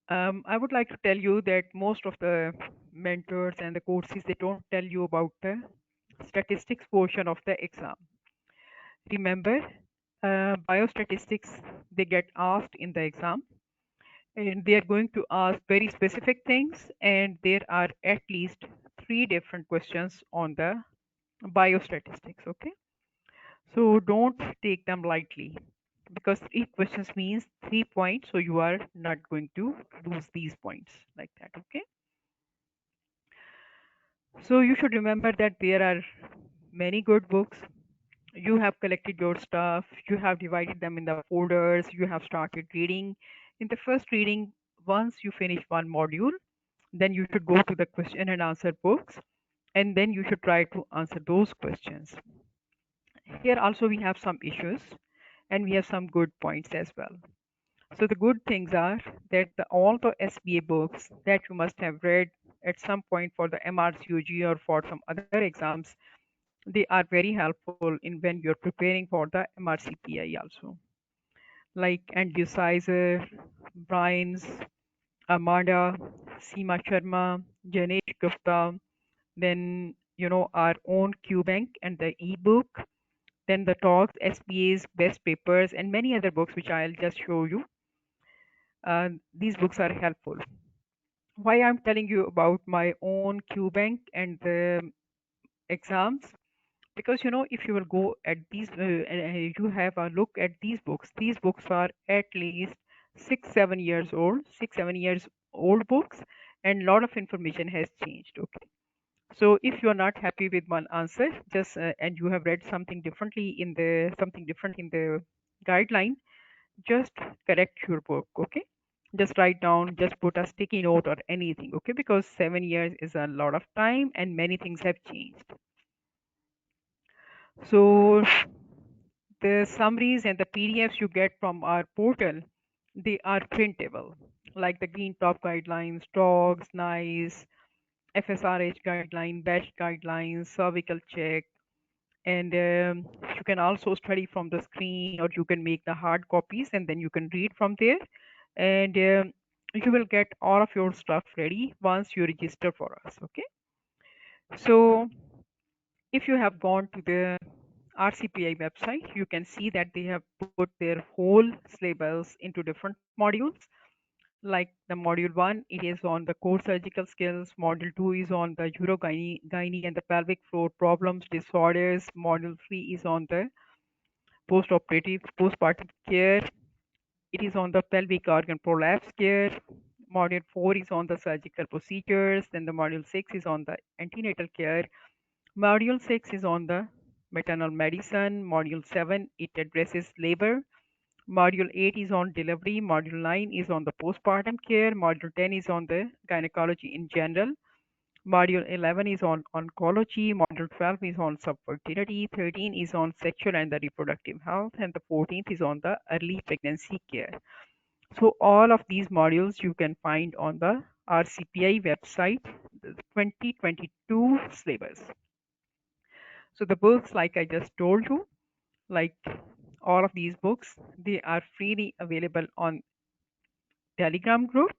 S1: I would like to tell you that most of the mentors and the courses they don't tell you about the statistics portion of the exam. Remember, biostatistics they get asked in the exam, and they are going to ask very specific things, and there are at least three different questions on the biostatistics. Okay, so don't take them lightly because three questions means 3 points, so you are not going to lose these points like that. Okay, so you should remember that there are many good books. You have collected your stuff, you have divided them in the folders, you have started reading. In the first reading, once you finish one module, then you should go to the question and answer books, and then you should try to answer those questions. Here also we have some issues and we have some good points as well. So the good things are that all the SBA books that you must have read at some point for the MRCOG or for some other exams, they are very helpful in when you're preparing for the MRCPI also. Like Andrew Sizer, Brian's, Amanda, Seema Sharma, Janesh Gupta, then our own QBank and the ebook, then the talks, SBA's best papers, and many other books which I'll just show you. These books are helpful. Why I'm telling you about my own QBank and the exams? Because if you will go at these you have a look at these books are at least 6 7 years old, 6 7 years old books, and a lot of information has changed. Okay, so if you are not happy with one answer, just and you have read something different in the guideline, just correct your book. Okay, just write down, just put a sticky note or anything. Okay, because 7 years is a lot of time and many things have changed. So the summaries and the PDFs you get from our portal, they are printable, like the Green Top guidelines, TOGS, NICE, FSRH guideline, batch guidelines, cervical check, and you can also study from the screen, or you can make the hard copies and then you can read from there. And you will get all of your stuff ready once you register for us. Okay, so if you have gone to the RCPI website, you can see that they have put their whole syllabus into different modules. Like the module 1, it is on the core surgical skills. Module 2 is on the urogyne and the pelvic floor problems, disorders. Module 3 is on the postpartum care. It is on the pelvic organ prolapse care. Module 4 is on the surgical procedures. Then the module 6 is on the antenatal care. Module 6 is on the maternal medicine. Module 7, it addresses labor. Module 8 is on delivery. Module 9 is on the postpartum care. Module 10 is on the gynecology in general. Module 11 is on oncology. Module 12 is on subfertility. 13 is on sexual and the reproductive health. And the 14th is on the early pregnancy care. So all of these modules you can find on the RCPI website, the 2022 syllabus. So the books, like I just told you, like all of these books, they are freely available on Telegram group,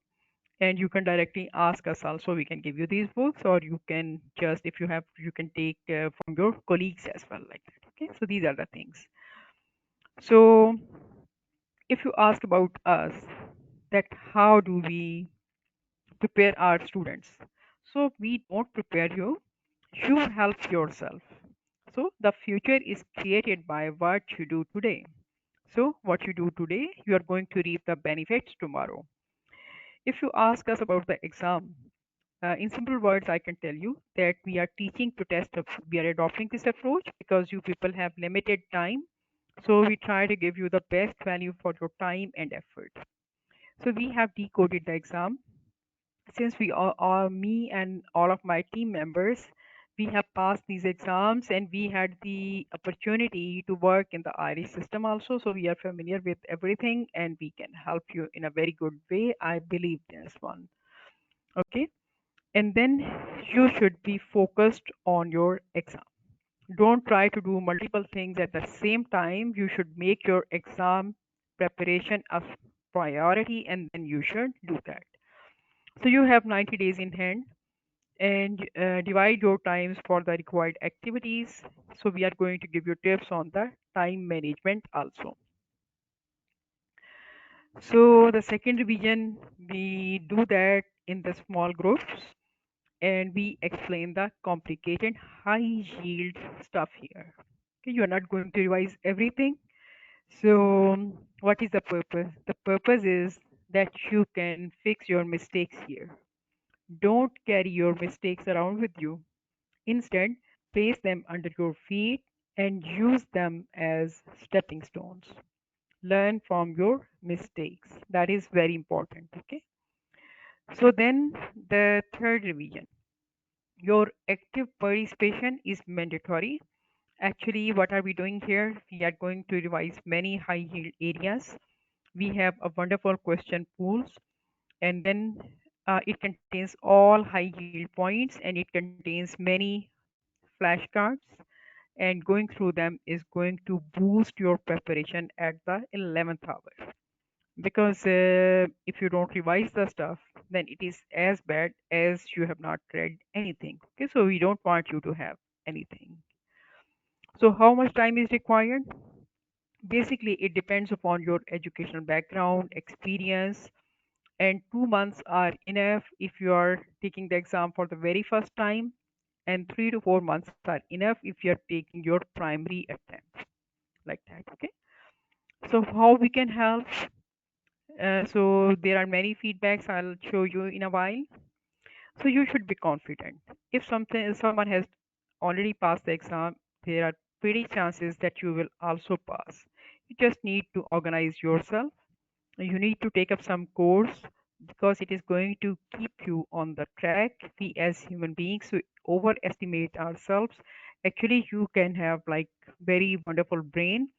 S1: and you can directly ask us also. We can give you these books, or you can just, if you have, you can take from your colleagues as well, like that. Okay, so these are the things. So if you ask about us, that how do we prepare our students? So we don't prepare you, you help yourself. So the future is created by what you do today. So what you do today, you are going to reap the benefits tomorrow. If you ask us about the exam, in simple words, I can tell you that we are teaching to test. We are adopting this approach because you people have limited time. So we try to give you the best value for your time and effort. So we have decoded the exam. Since we are me and all of my team members, We have passed these exams and we had the opportunity to work in the Irish system also. So we are familiar with everything and we can help you in a very good way. I believe this one. Okay. And then you should be focused on your exam. Don't try to do multiple things at the same time. You should make your exam preparation a priority and then you should do that. So you have 90 days in hand and divide your times for the required activities. So we are going to give you tips on the time management also. So the second revision, we do that in the small groups and we explain the complicated high yield stuff here. Okay, you are not going to revise everything. So what is the purpose? The purpose is that you can fix your mistakes here. Don't carry your mistakes around with you. Instead, place them under your feet and use them as stepping stones. Learn from your mistakes. That is very important. Okay. So then the third revision. Your active participation is mandatory. Actually, what are we doing here? We are going to revise many high yield areas. We have a wonderful question pools, and then it contains all high yield points and it contains many flashcards, and going through them is going to boost your preparation at the 11th hour. Because if you don't revise the stuff, then it is as bad as you have not read anything. Okay, so we don't want you to have anything. So how much time is required? Basically, it depends upon your educational background, experience, and 2 months are enough if you are taking the exam for the very first time, and 3 to 4 months are enough if you're taking your primary attempt, like that. Okay, so how we can help? So there are many feedbacks I'll show you in a while. So you should be confident. If someone has already passed the exam, there are pretty chances that you will also pass. You just need to organize yourself. You need to take up some course because it is going to keep you on the track. We as human beings we overestimate ourselves. Actually, you can have like very wonderful brain,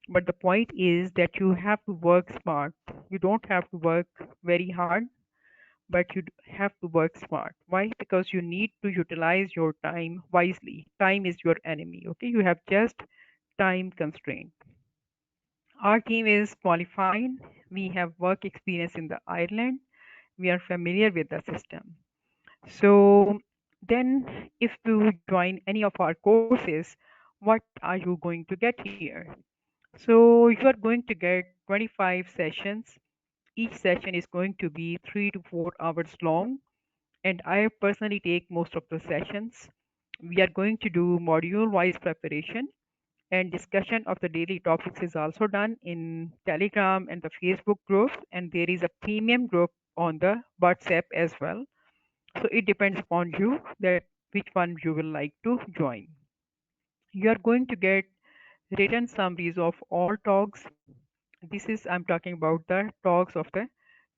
S1: but the point is that you have to work smart. You don't have to work very hard, but you have to work smart. Why? Because you need to utilize your time wisely. Time is your enemy. Okay, you have just time constraint. Our team is qualified. We have work experience in the Ireland. We are familiar with the system. So then if you join any of our courses, what are you going to get here? So you are going to get 25 sessions. Each session is going to be 3 to 4 hours long, and I personally take most of the sessions. We are going to do module wise preparation, and discussion of the daily topics is also done in Telegram and the Facebook group, and there is a premium group on the WhatsApp as well. So it depends upon you that which one you will like to join. You are going to get written summaries of all talks. This is I'm talking about the talks of the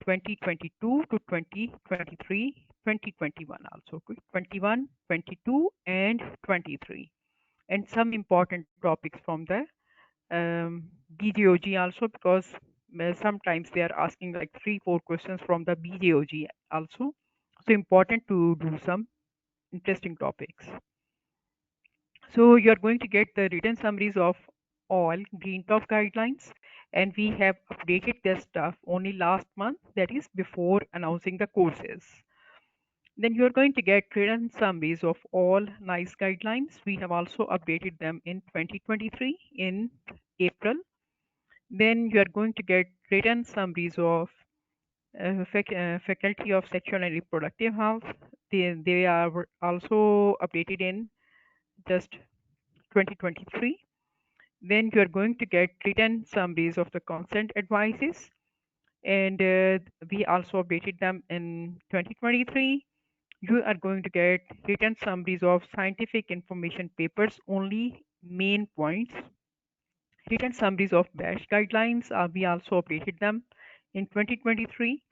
S1: 2022 to 2023, 2021 also. 21, 22, and 23, and some important topics from the BJOG also, because sometimes they are asking like 3 4 questions from the BJOG also. So important to do some interesting topics. So you are going to get the written summaries of all Green Top guidelines, and we have updated this stuff only last month, that is before announcing the courses. Then you are going to get written summaries of all NICE guidelines. We have also updated them in 2023 in April. Then you are going to get written summaries of Faculty of Sexual and Reproductive Health. They are also updated in just 2023. Then you are going to get written summaries of the consent advices, and we also updated them in 2023. You are going to get written summaries of scientific information papers, only main points. Written summaries of BASH guidelines, we also updated them in 2023.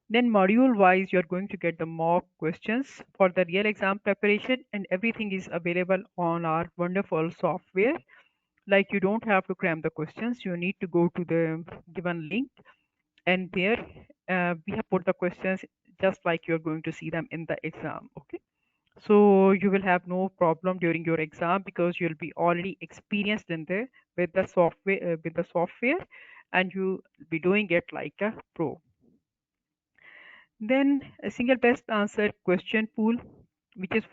S1: Then module wise, you're going to get the mock questions for the real exam preparation, and everything is available on our wonderful software. Like you don't have to cram the questions, you need to go to the given link, and there we have put the questions just like you're going to see them in the exam. Okay. So you will have no problem during your exam because you'll be already experienced in the with the software, and you'll be doing it like a pro. Then a single best answer question pool, which is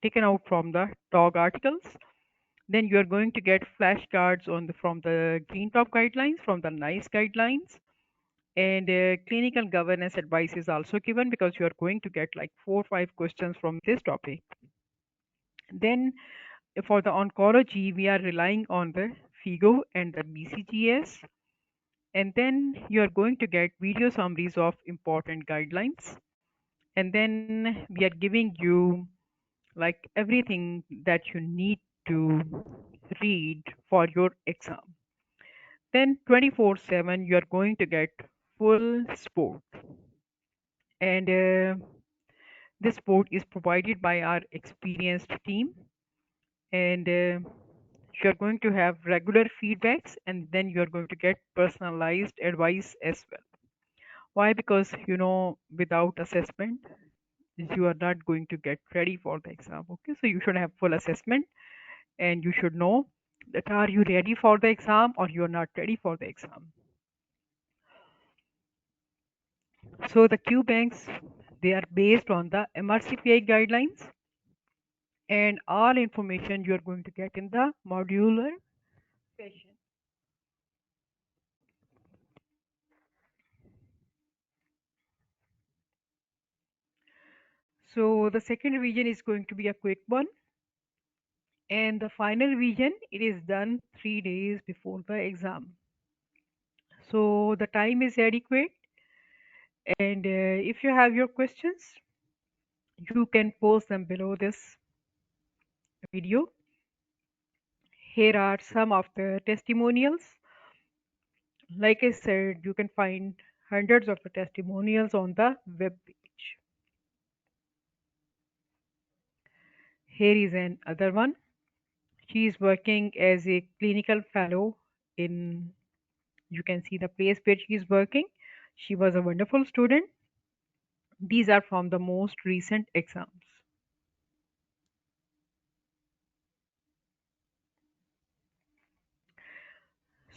S1: taken out from the TOG articles. Then you are going to get flashcards from the Green Top guidelines, from the NICE guidelines, and clinical governance advice is also given because you are going to get like 4 or 5 questions from this topic. Then for the oncology, we are relying on the FIGO and the BCGS. And then you are going to get video summaries of important guidelines. And then we are giving you like everything that you need to read for your exam. Then 24/7, you are going to get full support. And this support is provided by our experienced team. And you're going to have regular feedbacks, and then you're going to get personalized advice as well. Why? Because without assessment you are not going to get ready for the exam. Okay, so you should have full assessment, and you should know that are you ready for the exam or you're not ready for the exam. So the Q banks, they are based on the MRCPI guidelines, and all information you're going to get in the modular fashion. So the second revision is going to be a quick one, and the final revision, it is done 3 days before the exam. So the time is adequate, and if you have your questions, you can post them below this video. Here are some of the testimonials. Like I said, you can find hundreds of the testimonials on the web page. Here is another one. She is working as a clinical fellow in, you can see the place where she is working. She was a wonderful student. These are from the most recent exams.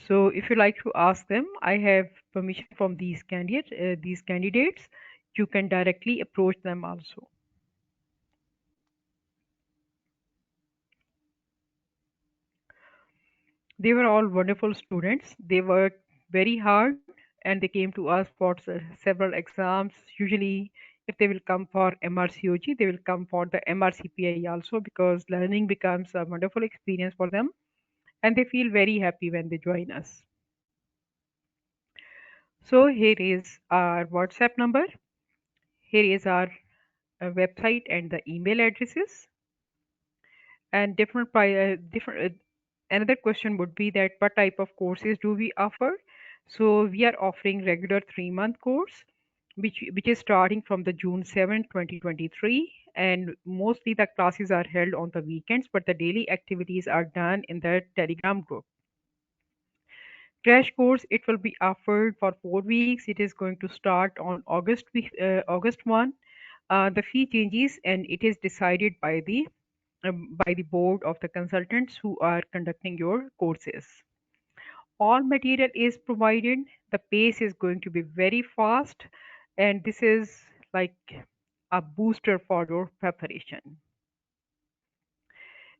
S1: So if you like to ask them, I have permission from these candidates. You can directly approach them also. They were all wonderful students. They worked very hard, and they came to us for several exams. Usually, if they will come for MRCOG, they will come for the MRCPI also, because learning becomes a wonderful experience for them, and they feel very happy when they join us. So here is our WhatsApp number. Here is our website and the email addresses. And different. Another question would be that what type of courses do we offer? So we are offering regular 3-month course, which is starting from the June 7, 2023, and mostly the classes are held on the weekends, but the daily activities are done in the Telegram group. Crash course, it will be offered for 4 weeks. It is going to start on August 1. The fee changes, and it is decided by the board of the consultants who are conducting your courses. All material is provided. The pace is going to be very fast, and this is like a booster for your preparation.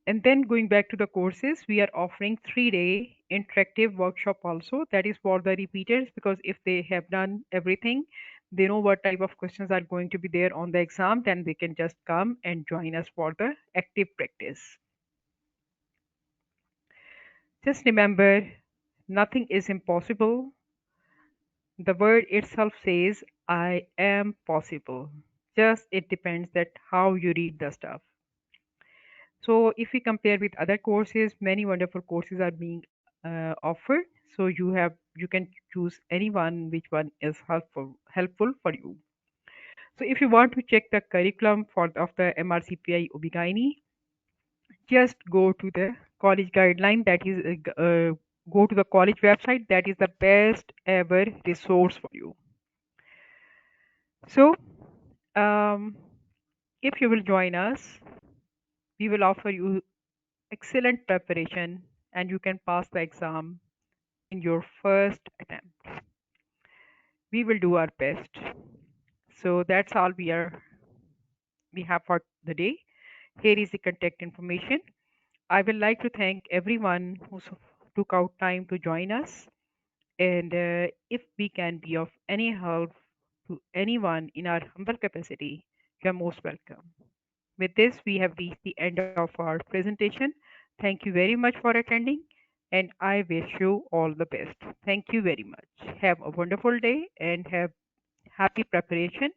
S1: And then going back to the courses, we are offering 3-day interactive workshop also. That is for the repeaters, because if they have done everything, they know what type of questions are going to be there on the exam, then they can just come and join us for the active practice. Just remember, nothing is impossible. The word itself says, I am possible. Just it depends that how you read the stuff. So if we compare with other courses, many wonderful courses are being offered. So you have you can choose any one, which one is helpful for you. So if you want to check the curriculum of the MRCPI OB just go to the college guideline. That is, go to the college website. That is the best ever resource for you. So, um, if you will join us, we will offer you excellent preparation, and you can pass the exam in your first attempt. We will do our best. So that's all we have for the day. Here is the contact information. I would like to thank everyone who took out time to join us. And if we can be of any help to anyone in our humble capacity, you are most welcome. With this, we have reached the end of our presentation. Thank you very much for attending, and I wish you all the best. Thank you very much. Have a wonderful day and have happy preparation.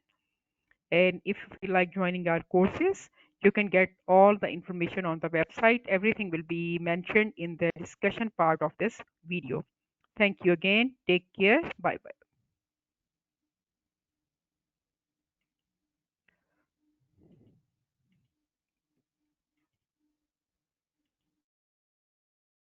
S1: And if you feel like joining our courses, you can get all the information on the website. Everything will be mentioned in the discussion part of this video. Thank you again. Take care. Bye bye.